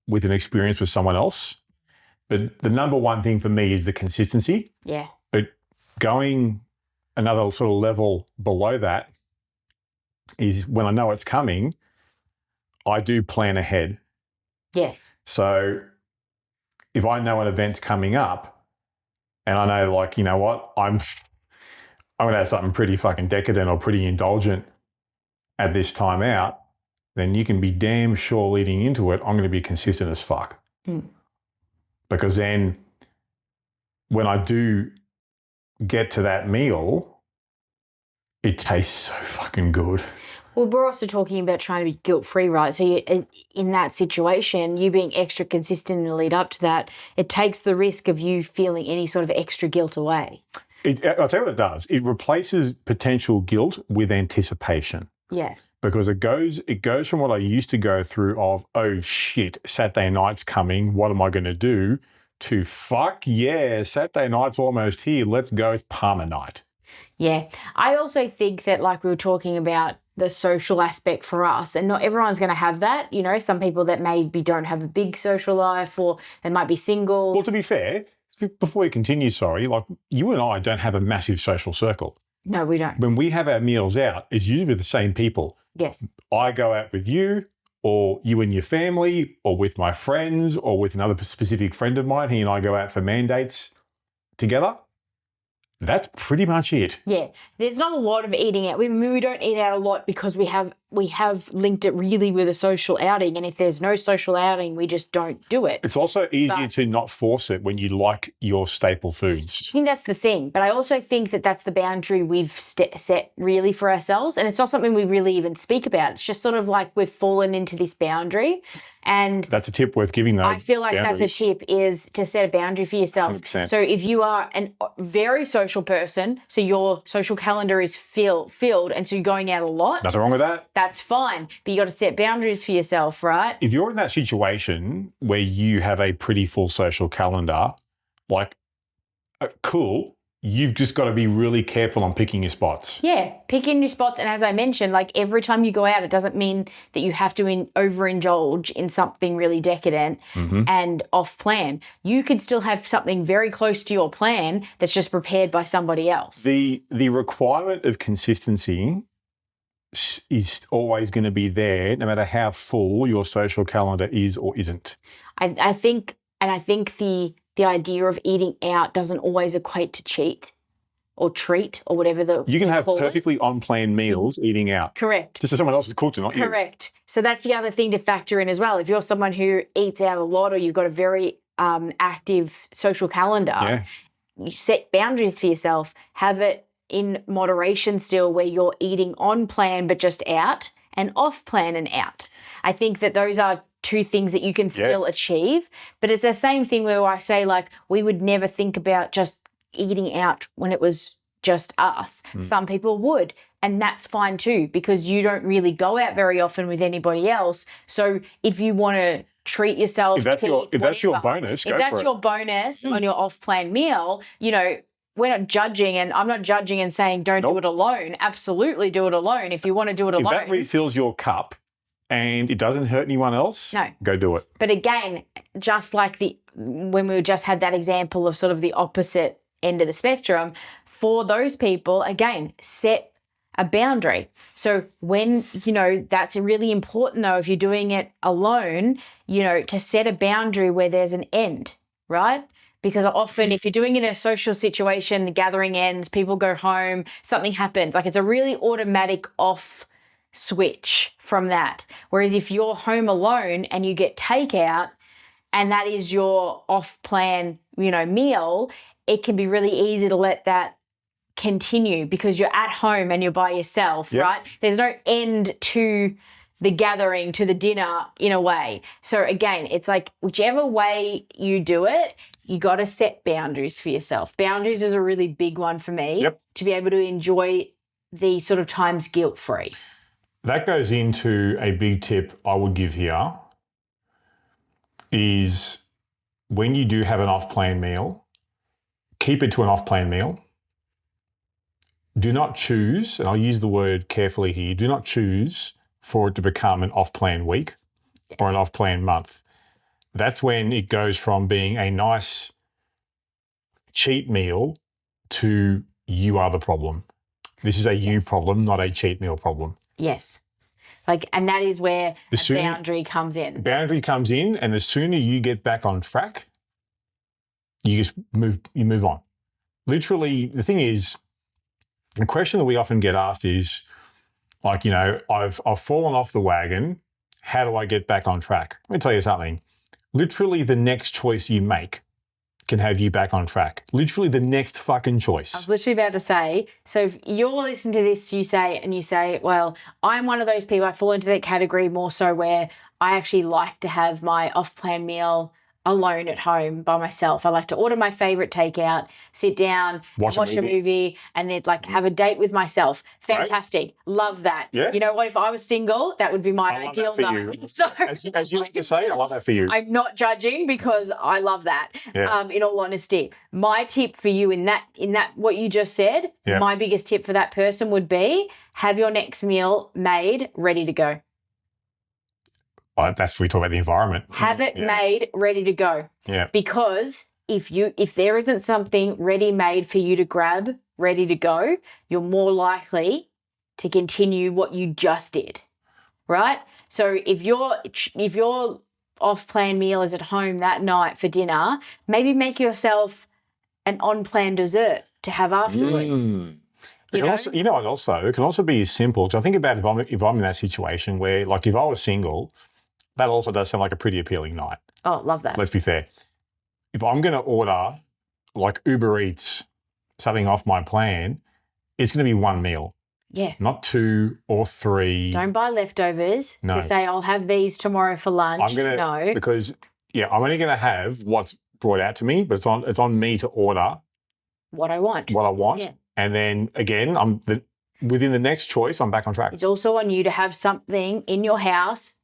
Speaker 2: with an experience with someone else. But the number one thing for me is the consistency.
Speaker 3: Yeah.
Speaker 2: But going another sort of level below that is when I know it's coming, I do plan ahead.
Speaker 3: Yes.
Speaker 2: So if I know an event's coming up and I know, like, you know what, I'm going to have something pretty fucking decadent or pretty indulgent at this time out, then you can be damn sure leading into it, I'm going to be consistent as fuck. Because then when I do get to that meal, it tastes so fucking good.
Speaker 3: Well, we're also talking about trying to be guilt-free, right? So in that situation, you being extra consistent in the lead up to that, it takes the risk of you feeling any sort of extra guilt away.
Speaker 2: I'll tell you what it does. It replaces potential guilt with anticipation.
Speaker 3: Yes.
Speaker 2: Because it goes from what I used to go through of, oh shit, Saturday night's coming, what am I going to do, to fuck yeah, Saturday night's almost here, let's go, it's Palmer night.
Speaker 3: Yeah. I also think that, like we were talking about the social aspect for us. And not everyone's going to have that. You know, some people that maybe don't have a big social life, or they might be single.
Speaker 2: Well, to be fair, before you continue, like you and I don't have a massive social circle.
Speaker 3: No, we don't.
Speaker 2: When we have our meals out, it's usually with the same people.
Speaker 3: Yes.
Speaker 2: I go out with you, or you and your family, or with my friends, or with another specific friend of mine. He and I go out for mandates together. That's pretty much it.
Speaker 3: Yeah. There's not a lot of eating out. We don't eat out a lot because we have linked it really with a social outing. And if there's no social outing, we just don't do it.
Speaker 2: It's also easier to not force it when you like your staple foods.
Speaker 3: I think that's the thing. But I also think that that's the boundary we've set really for ourselves. And it's not something we really even speak about. It's just sort of like we've fallen into this boundary. And
Speaker 2: that's a tip worth giving, though.
Speaker 3: I feel like that's a tip, is to set a boundary for yourself.
Speaker 2: 100%.
Speaker 3: So if you are a very social person, so your social calendar is filled, and so you're going out a lot.
Speaker 2: Nothing wrong with that.
Speaker 3: That's fine. But you got to set boundaries for yourself, right?
Speaker 2: If you're in that situation where you have a pretty full social calendar, cool. You've just got to be really careful on picking your spots.
Speaker 3: Yeah, picking your spots. And as I mentioned, like every time you go out, it doesn't mean that you have to overindulge in something really decadent and off plan. You could still have something very close to your plan that's just prepared by somebody else.
Speaker 2: The requirement of consistency is always going to be there, no matter how full your social calendar is or isn't.
Speaker 3: I think the idea of eating out doesn't always equate to cheat or treat or whatever
Speaker 2: you can have perfectly on-plan meals eating out.
Speaker 3: Correct.
Speaker 2: Just as someone else has cooked it, not you.
Speaker 3: Correct. So that's the other thing to factor in as well. If you're someone who eats out a lot, or you've got a very active social calendar, you set boundaries for yourself. Have it in moderation still, where you're eating on plan but just out, and off plan and out. I think that those are two things that you can still achieve. But it's the same thing where I say, like, we would never think about just eating out when it was just us. Some people would, and that's fine too, because you don't really go out very often with anybody else. So if you want to treat yourself,
Speaker 2: if that's your bonus,
Speaker 3: if that's your bonus on your off-plan meal, you know, we're not judging, and I'm not judging and saying don't do it alone. Absolutely do it alone if you want to do it alone.
Speaker 2: If that refills your cup and it doesn't hurt anyone else, go do it.
Speaker 3: But again, just like when we just had that example of sort of the opposite end of the spectrum, for those people, again, set a boundary. So when, that's really important though, if you're doing it alone, to set a boundary where there's an end, right? Because often if you're doing it in a social situation, the gathering ends, people go home, something happens. Like, it's a really automatic off switch from that. Whereas if you're home alone and you get takeout and that is your off-plan, meal, it can be really easy to let that continue because you're at home and you're by yourself, right? There's no end to the gathering, to the dinner in a way. So again, it's like whichever way you do it, you got to set boundaries for yourself. Boundaries is a really big one for me to be able to enjoy these sort of times guilt-free.
Speaker 2: That goes into a big tip I would give here is when you do have an off-plan meal, keep it to an off-plan meal. Do not choose, and I'll use the word carefully here, do not choose for it to become an off-plan week or an off-plan month. That's when it goes from being a nice cheat meal to you are the problem. This is a you problem, not a cheat meal problem.
Speaker 3: Yes. And that is where the boundary comes in.
Speaker 2: Boundary comes in, and the sooner you get back on track, you move on. Literally, the thing is, the question that we often get asked is, I've fallen off the wagon. How do I get back on track? Let me tell you something. Literally, the next choice you make can have you back on track. Literally the next fucking choice.
Speaker 3: I was literally about to say, so if you're listening to this, you say, well, I'm one of those people, I fall into that category more so where I actually like to have my off-plan meal alone at home by myself. I like to order my favorite takeout, sit down, watch a movie, and then like have a date with myself. Fantastic. Right. Love that.
Speaker 2: Yeah.
Speaker 3: You know what? If I was single, that would be my ideal night. So,
Speaker 2: as you like to say, I love that for you.
Speaker 3: I'm not judging because I love that.
Speaker 2: Yeah.
Speaker 3: In all honesty, my tip for you in that what you just said, my biggest tip for that person would be have your next meal made, ready to go.
Speaker 2: That's we talk about the environment.
Speaker 3: Have it made, ready to go.
Speaker 2: Yeah.
Speaker 3: Because if there isn't something ready made for you to grab, ready to go, you're more likely to continue what you just did. Right? So if your off-plan meal is at home that night for dinner, maybe make yourself an on-plan dessert to have afterwards.
Speaker 2: It can also be as simple. Because I think about if I'm in that situation where, like, if I was single, that also does sound like a pretty appealing night.
Speaker 3: Oh, love that.
Speaker 2: Let's be fair. If I'm going to order, like, Uber Eats something off my plan, it's going to be one meal.
Speaker 3: Yeah.
Speaker 2: Not 2 or 3.
Speaker 3: Don't buy leftovers to say, I'll have these tomorrow for lunch. No.
Speaker 2: Because, I'm only going to have what's brought out to me, but it's on me to order
Speaker 3: what I want.
Speaker 2: Yeah. And then, again, within the next choice, I'm back on track.
Speaker 3: It's also on you to have something in your house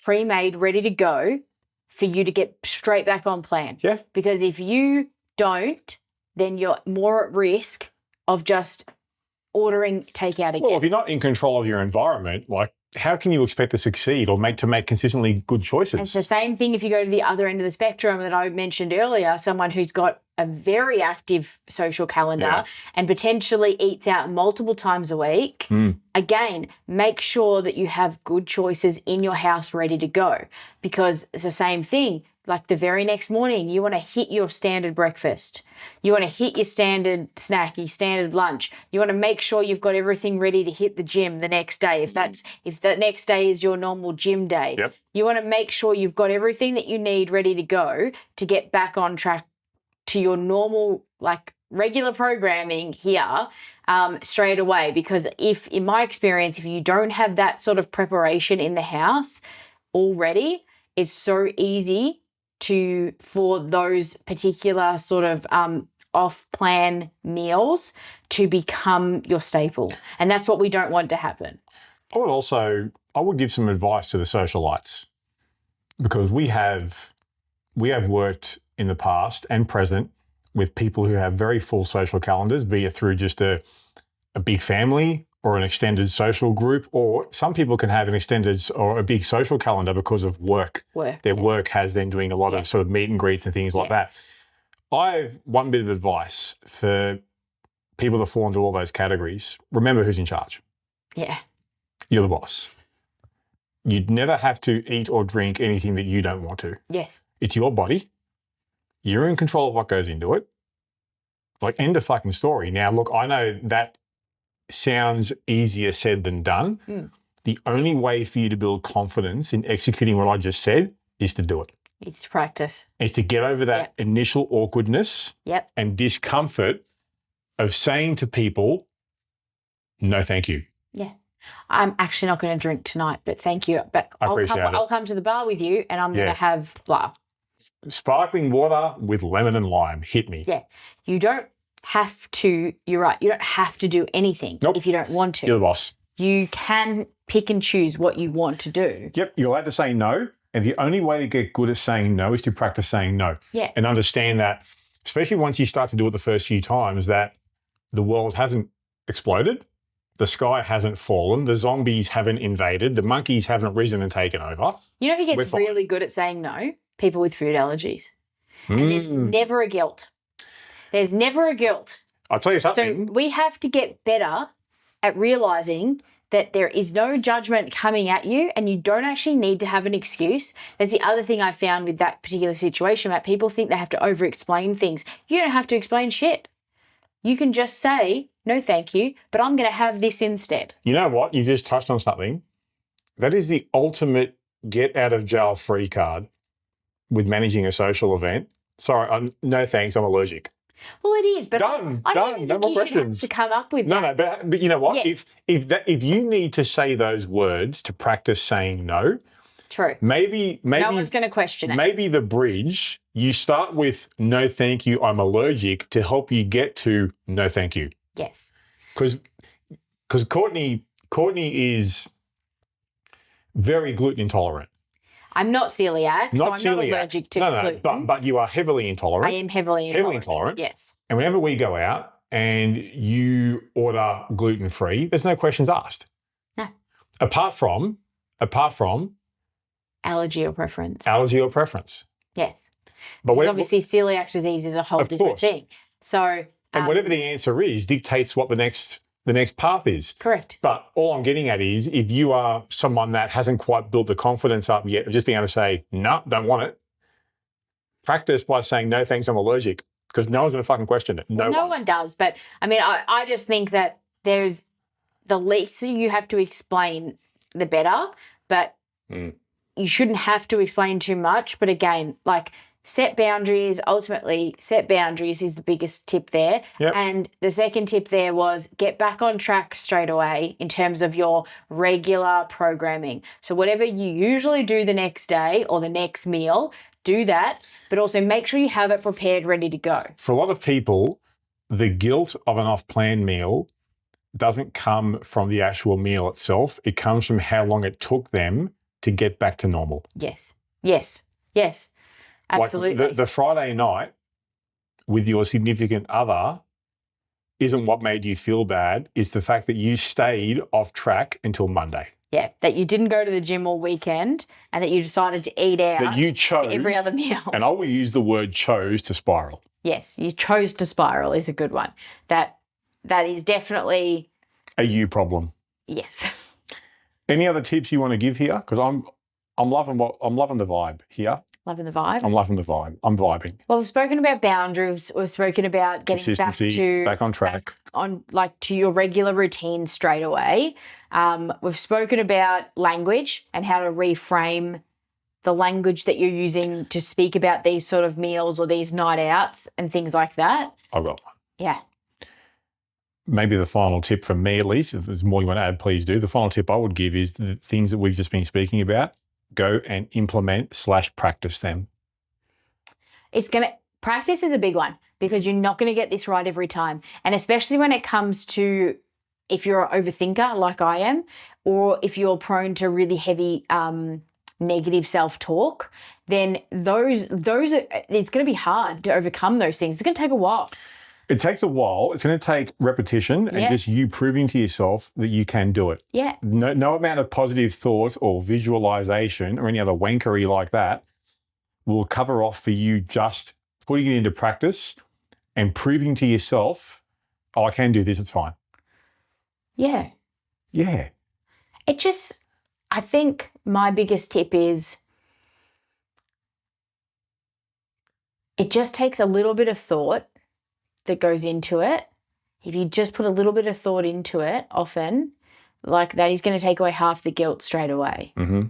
Speaker 3: pre-made, ready to go for you to get straight back on plan.
Speaker 2: Yeah.
Speaker 3: Because if you don't, then you're more at risk of just ordering takeout again.
Speaker 2: Well, if you're not in control of your environment, like, how can you expect to succeed or make consistently good choices?
Speaker 3: And it's the same thing if you go to the other end of the spectrum that I mentioned earlier, someone who's got a very active social calendar and potentially eats out multiple times a week. Again, make sure that you have good choices in your house ready to go, because it's the same thing. Like the very next morning, you want to hit your standard breakfast. You want to hit your standard snack, your standard lunch. You want to make sure you've got everything ready to hit the gym the next day. If the next day is your normal gym day, you want to make sure you've got everything that you need ready to go to get back on track to your normal, like, regular programming here straight away. Because in my experience, if you don't have that sort of preparation in the house already, it's so easy for those particular sort of off-plan meals to become your staple. And that's what we don't want to happen.
Speaker 2: I would give some advice to the socialites, because we have worked in the past and present with people who have very full social calendars, be it through just a big family or an extended social group, or some people can have an extended or a big social calendar because of work. Their work has them doing a lot of sort of meet and greets and things like that. I have one bit of advice for people that fall into all those categories. Remember who's in charge.
Speaker 3: Yeah.
Speaker 2: You're the boss. You'd never have to eat or drink anything that you don't want to.
Speaker 3: Yes.
Speaker 2: It's your body. You're in control of what goes into it. Like, end of fucking story. Now, look, I know that sounds easier said than done. The only way for you to build confidence in executing what I just said is to do it.
Speaker 3: It's to practice.
Speaker 2: It's to get over that initial awkwardness and discomfort of saying to people, no, thank you.
Speaker 3: Yeah. I'm actually not going to drink tonight, but thank you. But I'll come to the bar with you and I'm going to have blah.
Speaker 2: Sparkling water with lemon and lime. Hit me.
Speaker 3: Yeah. You don't have to, you're right, you don't have to do anything if you don't want to.
Speaker 2: You're the boss.
Speaker 3: You can pick and choose what you want to do.
Speaker 2: Yep. You're allowed to say no. And the only way to get good at saying no is to practice saying no.
Speaker 3: Yeah.
Speaker 2: And understand that, especially once you start to do it the first few times, that the world hasn't exploded. The sky hasn't fallen. The zombies haven't invaded. The monkeys haven't risen and taken over.
Speaker 3: You know who gets really good at saying no? People with food allergies. And there's never a guilt. There's never a guilt.
Speaker 2: I'll tell you something.
Speaker 3: So we have to get better at realizing that there is no judgment coming at you and you don't actually need to have an excuse. That's the other thing I found with that particular situation, Matt. People think they have to over-explain things. You don't have to explain shit. You can just say, no, thank you, but I'm going to have this instead.
Speaker 2: You know what? You just touched on something. That is the ultimate get-out-of-jail-free card with managing a social event. Sorry, no thanks, I'm allergic.
Speaker 3: Well, it is, but
Speaker 2: done.
Speaker 3: I don't
Speaker 2: No
Speaker 3: think
Speaker 2: more
Speaker 3: you
Speaker 2: questions.
Speaker 3: should have to come up with
Speaker 2: No,
Speaker 3: that.
Speaker 2: but you know what?
Speaker 3: Yes.
Speaker 2: If you need to say those words to practice saying no,
Speaker 3: True.
Speaker 2: Maybe
Speaker 3: No one's going to question it.
Speaker 2: Maybe the bridge, you start with no thank you, I'm allergic, to help you get to no thank you.
Speaker 3: Yes.
Speaker 2: Because Courtney is very gluten intolerant.
Speaker 3: I'm not celiac, so I'm not allergic to gluten.
Speaker 2: But you are heavily intolerant.
Speaker 3: I am heavily intolerant. Yes.
Speaker 2: And whenever we go out and you order gluten-free, there's no questions asked.
Speaker 3: No.
Speaker 2: Apart from
Speaker 3: allergy or preference.
Speaker 2: But
Speaker 3: Yes. Because obviously celiac disease is a whole different thing. So
Speaker 2: and whatever the answer is dictates what the next path is.
Speaker 3: Correct.
Speaker 2: But all I'm getting at is if you are someone that hasn't quite built the confidence up yet of just being able to say, no, don't want it, practice by saying, no, thanks, I'm allergic, because no one's going to fucking question it. No
Speaker 3: one does. But, I mean, I just think that there's the least you have to explain, the better. But you shouldn't have to explain too much. But, again, like, set boundaries. Ultimately, set boundaries is the biggest tip there.
Speaker 2: Yep.
Speaker 3: And the second tip there was get back on track straight away in terms of your regular programming. So whatever you usually do the next day or the next meal, do that, but also make sure you have it prepared, ready to go.
Speaker 2: For a lot of people, the guilt of an off-plan meal doesn't come from the actual meal itself. It comes from how long it took them to get back to normal.
Speaker 3: Yes. Absolutely.
Speaker 2: Like the Friday night with your significant other isn't what made you feel bad. It's the fact that you stayed off track until Monday.
Speaker 3: Yeah, that you didn't go to the gym all weekend and that you decided to eat out
Speaker 2: that you chose,
Speaker 3: for every other meal.
Speaker 2: And I will use the word chose to spiral.
Speaker 3: Yes, you chose to spiral is a good one. That is definitely
Speaker 2: a you problem.
Speaker 3: Yes.
Speaker 2: Any other tips you want to give here? Because I'm loving the vibe here.
Speaker 3: Loving the vibe?
Speaker 2: I'm loving the vibe. I'm vibing.
Speaker 3: Well, we've spoken about boundaries. We've spoken about getting back
Speaker 2: on track.
Speaker 3: To your regular routine straight away. We've spoken about language and how to reframe the language that you're using to speak about these sort of meals or these night outs and things like that.
Speaker 2: I've got one.
Speaker 3: Yeah.
Speaker 2: Maybe the final tip from me, at least, if there's more you want to add, please do. The final tip I would give is the things that we've just been speaking about. Go and implement/practice them.
Speaker 3: Practice is a big one because you're not going to get this right every time. And especially when it comes to if you're an overthinker like I am, or if you're prone to really heavy negative self-talk, then those it's going to be hard to overcome those things. It's going to take a while.
Speaker 2: It takes a while. It's going to take repetition and just you proving to yourself that you can do it.
Speaker 3: Yeah.
Speaker 2: No amount of positive thought or visualization or any other wankery like that will cover off for you just putting it into practice and proving to yourself, oh, I can do this, it's fine.
Speaker 3: Yeah.
Speaker 2: Yeah.
Speaker 3: I think my biggest tip is it just takes a little bit of thought that goes into it. If you just put a little bit of thought into it, often, like that is going to take away half the guilt straight away.
Speaker 2: Mm-hmm.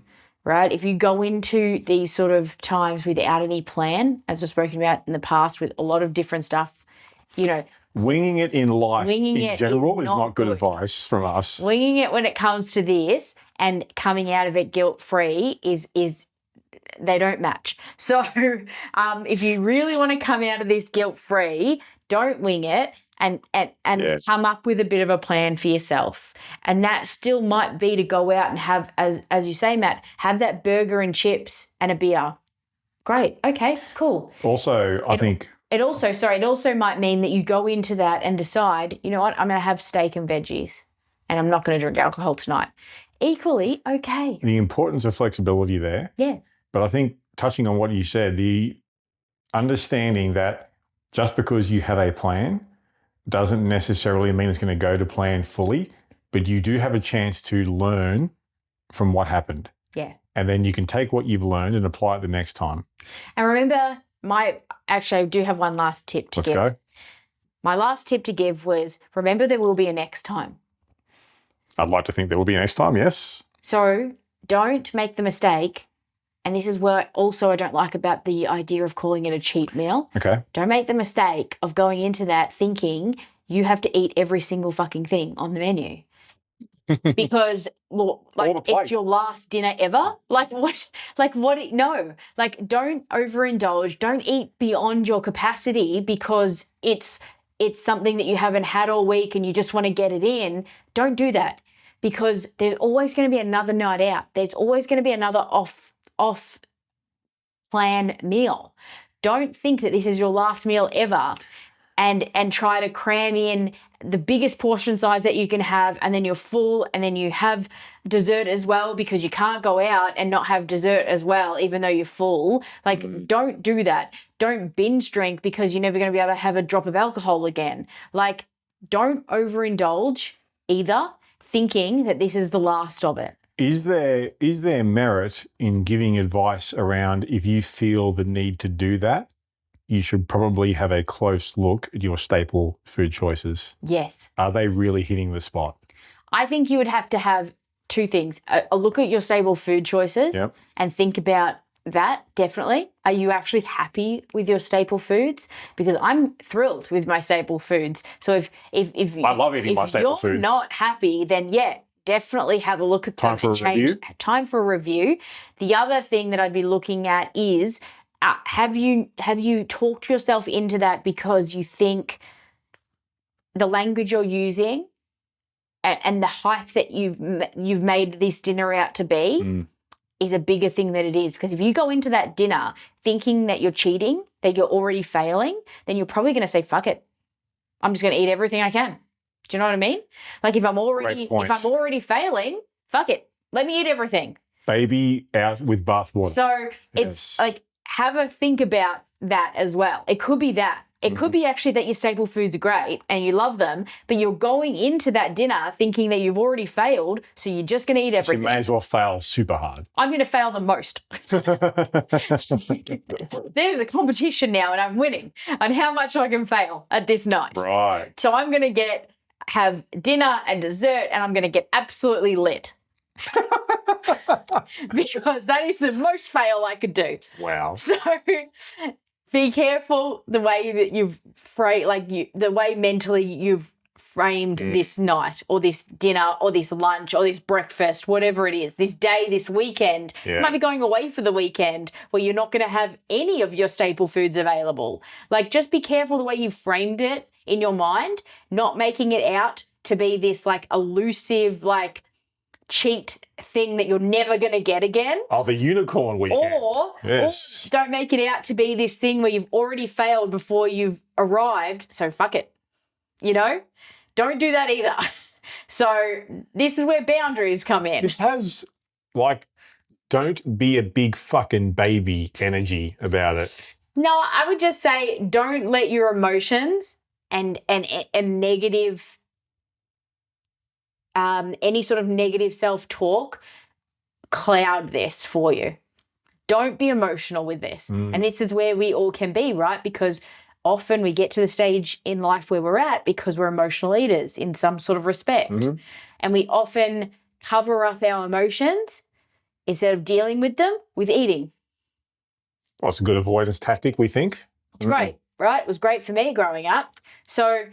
Speaker 3: Right? If you go into these sort of times without any plan, as we've spoken about in the past with a lot of different stuff,
Speaker 2: winging it in life in general is not good advice from us.
Speaker 3: Winging it when it comes to this and coming out of it guilt-free is they don't match. So if you really want to come out of this guilt-free, don't wing it and come up with a bit of a plan for yourself. And that still might be to go out and have, as you say, Matt, have that burger and chips and a beer. Great. Okay, cool.
Speaker 2: Also, I think...
Speaker 3: It also might mean that you go into that and decide, you know what, I'm going to have steak and veggies and I'm not going to drink alcohol tonight. Equally, okay.
Speaker 2: The importance of flexibility there.
Speaker 3: Yeah.
Speaker 2: But I think touching on what you said, the understanding that just because you have a plan doesn't necessarily mean it's going to go to plan fully, but you do have a chance to learn from what happened.
Speaker 3: Yeah.
Speaker 2: And then you can take what you've learned and apply it the next time.
Speaker 3: And remember, I do have one last tip to give.
Speaker 2: Let's go.
Speaker 3: My last tip to give was, remember there will be a next time.
Speaker 2: I'd like to think there will be a next time, yes.
Speaker 3: So don't make the mistake, and this is what also I don't like about the idea of calling it a cheat meal.
Speaker 2: Okay.
Speaker 3: Don't make the mistake of going into that thinking you have to eat every single fucking thing on the menu. because look, like
Speaker 2: the plate.
Speaker 3: it's your last dinner ever. Like what? No, like don't overindulge. Don't eat beyond your capacity because it's something that you haven't had all week and you just want to get it in. Don't do that because there's always going to be another night out. There's always going to be another off plan meal. Don't think that this is your last meal ever and try to cram in the biggest portion size that you can have, and then you're full, and then you have dessert as well because you can't go out and not have dessert as well, even though you're full. Like, don't do that. Don't binge drink because you're never going to be able to have a drop of alcohol again. Like, don't overindulge either, thinking that this is the last of it.
Speaker 2: Is there merit in giving advice around if you feel the need to do that? You should probably have a close look at your staple food choices.
Speaker 3: Yes.
Speaker 2: Are they really hitting the spot?
Speaker 3: I think you would have to have two things. A look at your staple food choices and think about that, definitely. Are you actually happy with your staple foods? Because I'm thrilled with my staple foods. So if
Speaker 2: I love eating my staple foods.
Speaker 3: If you're not happy, then definitely have a look at them.
Speaker 2: Time for a review.
Speaker 3: Time for a review. The other thing that I'd be looking at is have you talked yourself into that because you think the language you're using and the hype that you've made this dinner out to be is a bigger thing than it is? Because if you go into that dinner thinking that you're cheating, that you're already failing, then you're probably going to say, fuck it, I'm just going to eat everything I can. Do you know what I mean? Like if I'm already failing, fuck it, let me eat everything.
Speaker 2: Baby out with bathwater.
Speaker 3: So it's like, have a think about that as well. It could be that. It could be actually that your staple foods are great and you love them, but you're going into that dinner thinking that you've already failed, so you're just going to eat everything.
Speaker 2: You may as well fail super hard.
Speaker 3: I'm going to fail the most. There's a competition now and I'm winning on how much I can fail at this night.
Speaker 2: Right.
Speaker 3: So I'm going to have dinner and dessert and I'm going to get absolutely lit. Because that is the most fail I could do.
Speaker 2: Wow.
Speaker 3: So be careful the way that you've the way mentally you've framed this night or this dinner or this lunch or this breakfast, whatever it is, this day, this weekend. You might be going away for the weekend where you're not going to have any of your staple foods available. Like, just be careful the way you've framed it in your mind, not making it out to be this like elusive, like cheat thing that you're never going to get again.
Speaker 2: Oh, the unicorn weekend. Or
Speaker 3: don't make it out to be this thing where you've already failed before you've arrived, so fuck it. You know? Don't do that either. So this is where boundaries come in.
Speaker 2: This has, like, don't be a big fucking baby energy about it.
Speaker 3: No, I would just say don't let your emotions and negative any sort of negative self-talk cloud this for you. Don't be emotional with this. And this is where we all can be, right? Because often we get to the stage in life where we're at because we're emotional eaters in some sort of respect. And we often cover up our emotions instead of dealing with them with eating.
Speaker 2: Well, it's a good avoidance tactic, we think.
Speaker 3: It's great, right? It was great for me growing up. So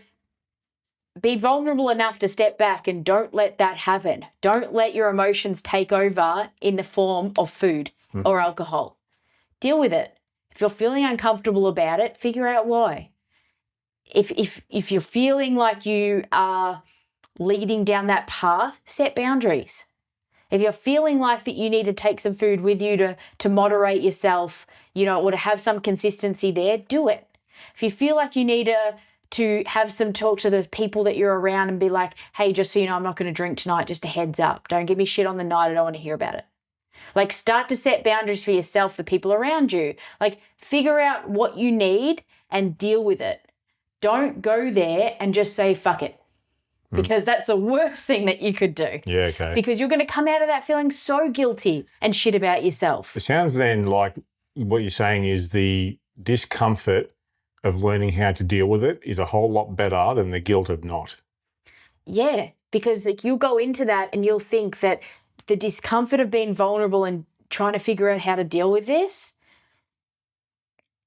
Speaker 3: be vulnerable enough to step back and don't let that happen. Don't let your emotions take over in the form of food or alcohol. Deal with it. If you're feeling uncomfortable about it, figure out why. If you're feeling like you are leading down that path, set boundaries. If you're feeling like that you need to take some food with you to moderate yourself, or to have some consistency there, do it. If you feel like you need to have some talk to the people that you're around and be like, hey, just so you know, I'm not going to drink tonight, just a heads up. Don't give me shit on the night. I don't want to hear about it. Like, start to set boundaries for yourself, for people around you. Like, figure out what you need and deal with it. Don't go there and just say, fuck it. Because that's the worst thing that you could do.
Speaker 2: Yeah, okay.
Speaker 3: Because you're going to come out of that feeling so guilty and shit about yourself.
Speaker 2: It sounds then like what you're saying is the discomfort of learning how to deal with it is a whole lot better than the guilt of not.
Speaker 3: Yeah, because you'll go into that and you'll think that the discomfort of being vulnerable and trying to figure out how to deal with this,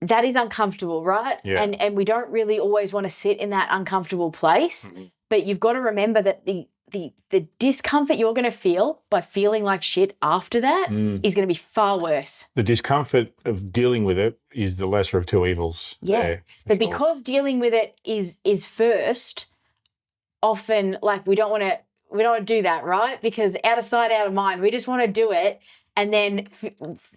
Speaker 3: that is uncomfortable, right?
Speaker 2: Yeah.
Speaker 3: And we don't really always want to sit in that uncomfortable place. But you've got to remember that the discomfort you're going to feel by feeling like shit after that is going to be far worse.
Speaker 2: The discomfort of dealing with it is the lesser of two evils.
Speaker 3: Yeah.
Speaker 2: There,
Speaker 3: But because dealing with it is first, often like we don't want to do that, right? Because out of sight, out of mind, we just want to do it. And then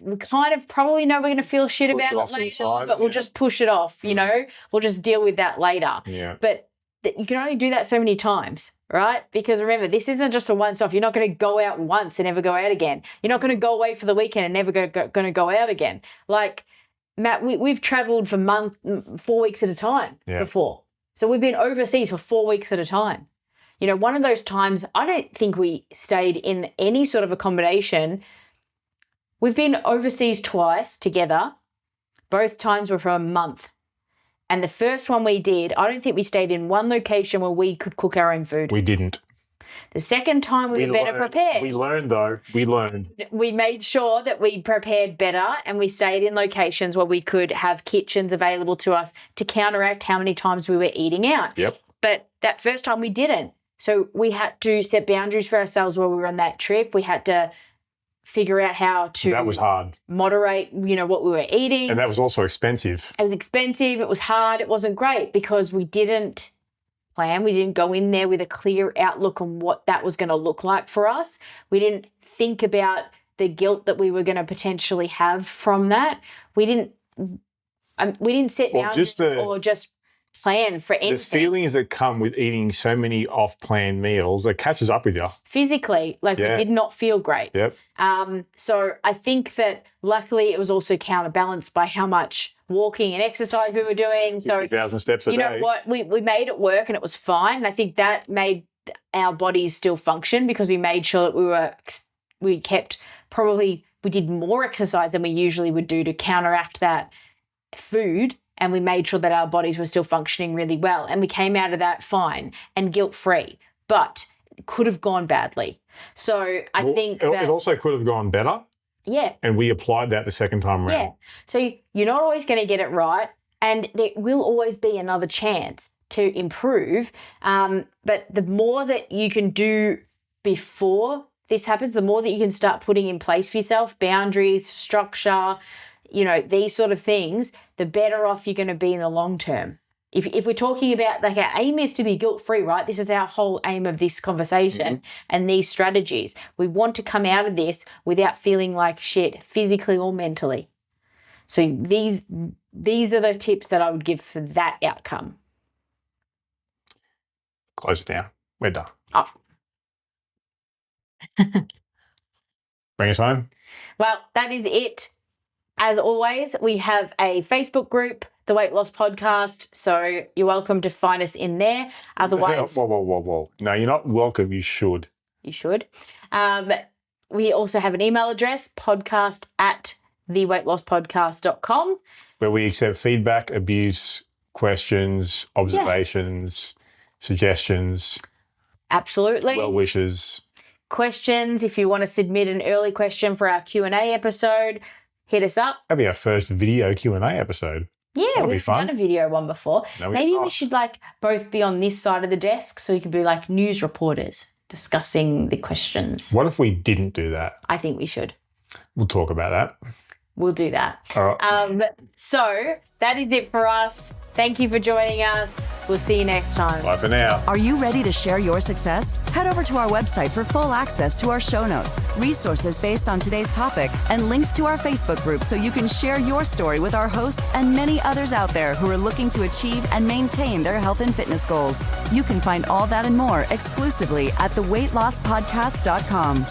Speaker 3: we kind of probably know we're going to feel shit about it later, but we'll just push it off, you know? We'll just deal with that later.
Speaker 2: Yeah.
Speaker 3: But you can only do that so many times, right? Because remember, this isn't just a once-off. You're not going to go out once and never go out again. You're not going to go away for the weekend and never going to go out again. Like, Matt, we've travelled for 4 weeks at a time before. So we've been overseas for 4 weeks at a time. You know, one of those times, I don't think we stayed in any sort of accommodation. We've been overseas twice together. Both times were for a month. And the first one we did, I don't think we stayed in one location where we could cook our own food.
Speaker 2: We didn't.
Speaker 3: The second time we were better prepared.
Speaker 2: We learned, though. We learned.
Speaker 3: We made sure that we prepared better and we stayed in locations where we could have kitchens available to us to counteract how many times we were eating out.
Speaker 2: Yep.
Speaker 3: But that first time we didn't. So we had to set boundaries for ourselves while we were on that trip. We had to figure out how to
Speaker 2: That was hard.
Speaker 3: Moderate, you know, what we were eating.
Speaker 2: And that was also expensive.
Speaker 3: It was expensive. It was hard. It wasn't great because we didn't plan. We didn't go in there with a clear outlook on what that was going to look like for us. We didn't think about the guilt that we were going to potentially have from that. We didn't set boundaries or just plan for anything.
Speaker 2: The feelings that come with eating so many off-plan meals, it catches up with you.
Speaker 3: Physically, we did not feel great.
Speaker 2: Yep.
Speaker 3: So I think that luckily it was also counterbalanced by how much walking and exercise we were doing. So
Speaker 2: 50,000 steps a day.
Speaker 3: You know what? We made it work and it was fine. And I think that made our bodies still function because we made sure that we did more exercise than we usually would do to counteract that food. And we made sure that our bodies were still functioning really well. And we came out of that fine and guilt-free, but it could have gone badly. So I think that
Speaker 2: it also could have gone better.
Speaker 3: Yeah.
Speaker 2: And we applied that the second time around.
Speaker 3: Yeah. So you're not always going to get it right. And there will always be another chance to improve. But the more that you can do before this happens, the more that you can start putting in place for yourself, boundaries, structure, you know, these sort of things, the better off you're going to be in the long term. If we're talking about, like, our aim is to be guilt-free, right? This is our whole aim of this conversation and these strategies. We want to come out of this without feeling like shit, physically or mentally. So these are the tips that I would give for that outcome.
Speaker 2: Close it down. We're done.
Speaker 3: Oh.
Speaker 2: Bring us home.
Speaker 3: Well, that is it. As always, we have a Facebook group, The Weight Loss Podcast, so you're welcome to find us in there. Otherwise...
Speaker 2: Whoa. No, you're not welcome. You should.
Speaker 3: You should. We also have an email address, podcast@theweightlosspodcast.com.
Speaker 2: Where we accept feedback, abuse, questions, observations, suggestions.
Speaker 3: Absolutely.
Speaker 2: Well wishes.
Speaker 3: Questions. If you want to submit an early question for our Q&A episode, hit us up.
Speaker 2: That'd be our first video Q&A episode.
Speaker 3: Yeah, we've done a video one before.
Speaker 2: No,
Speaker 3: Maybe we should both be on this side of the desk so we could be like news reporters discussing the questions.
Speaker 2: What if we didn't do that?
Speaker 3: I think we should.
Speaker 2: We'll talk about that.
Speaker 3: We'll do that.
Speaker 2: All right.
Speaker 3: So that is it for us. Thank you for joining us. We'll see you next time.
Speaker 2: Bye for now.
Speaker 1: Are you ready to share your success? Head over to our website for full access to our show notes, resources based on today's topic, and links to our Facebook group so you can share your story with our hosts and many others out there who are looking to achieve and maintain their health and fitness goals. You can find all that and more exclusively at theweightlosspodcast.com.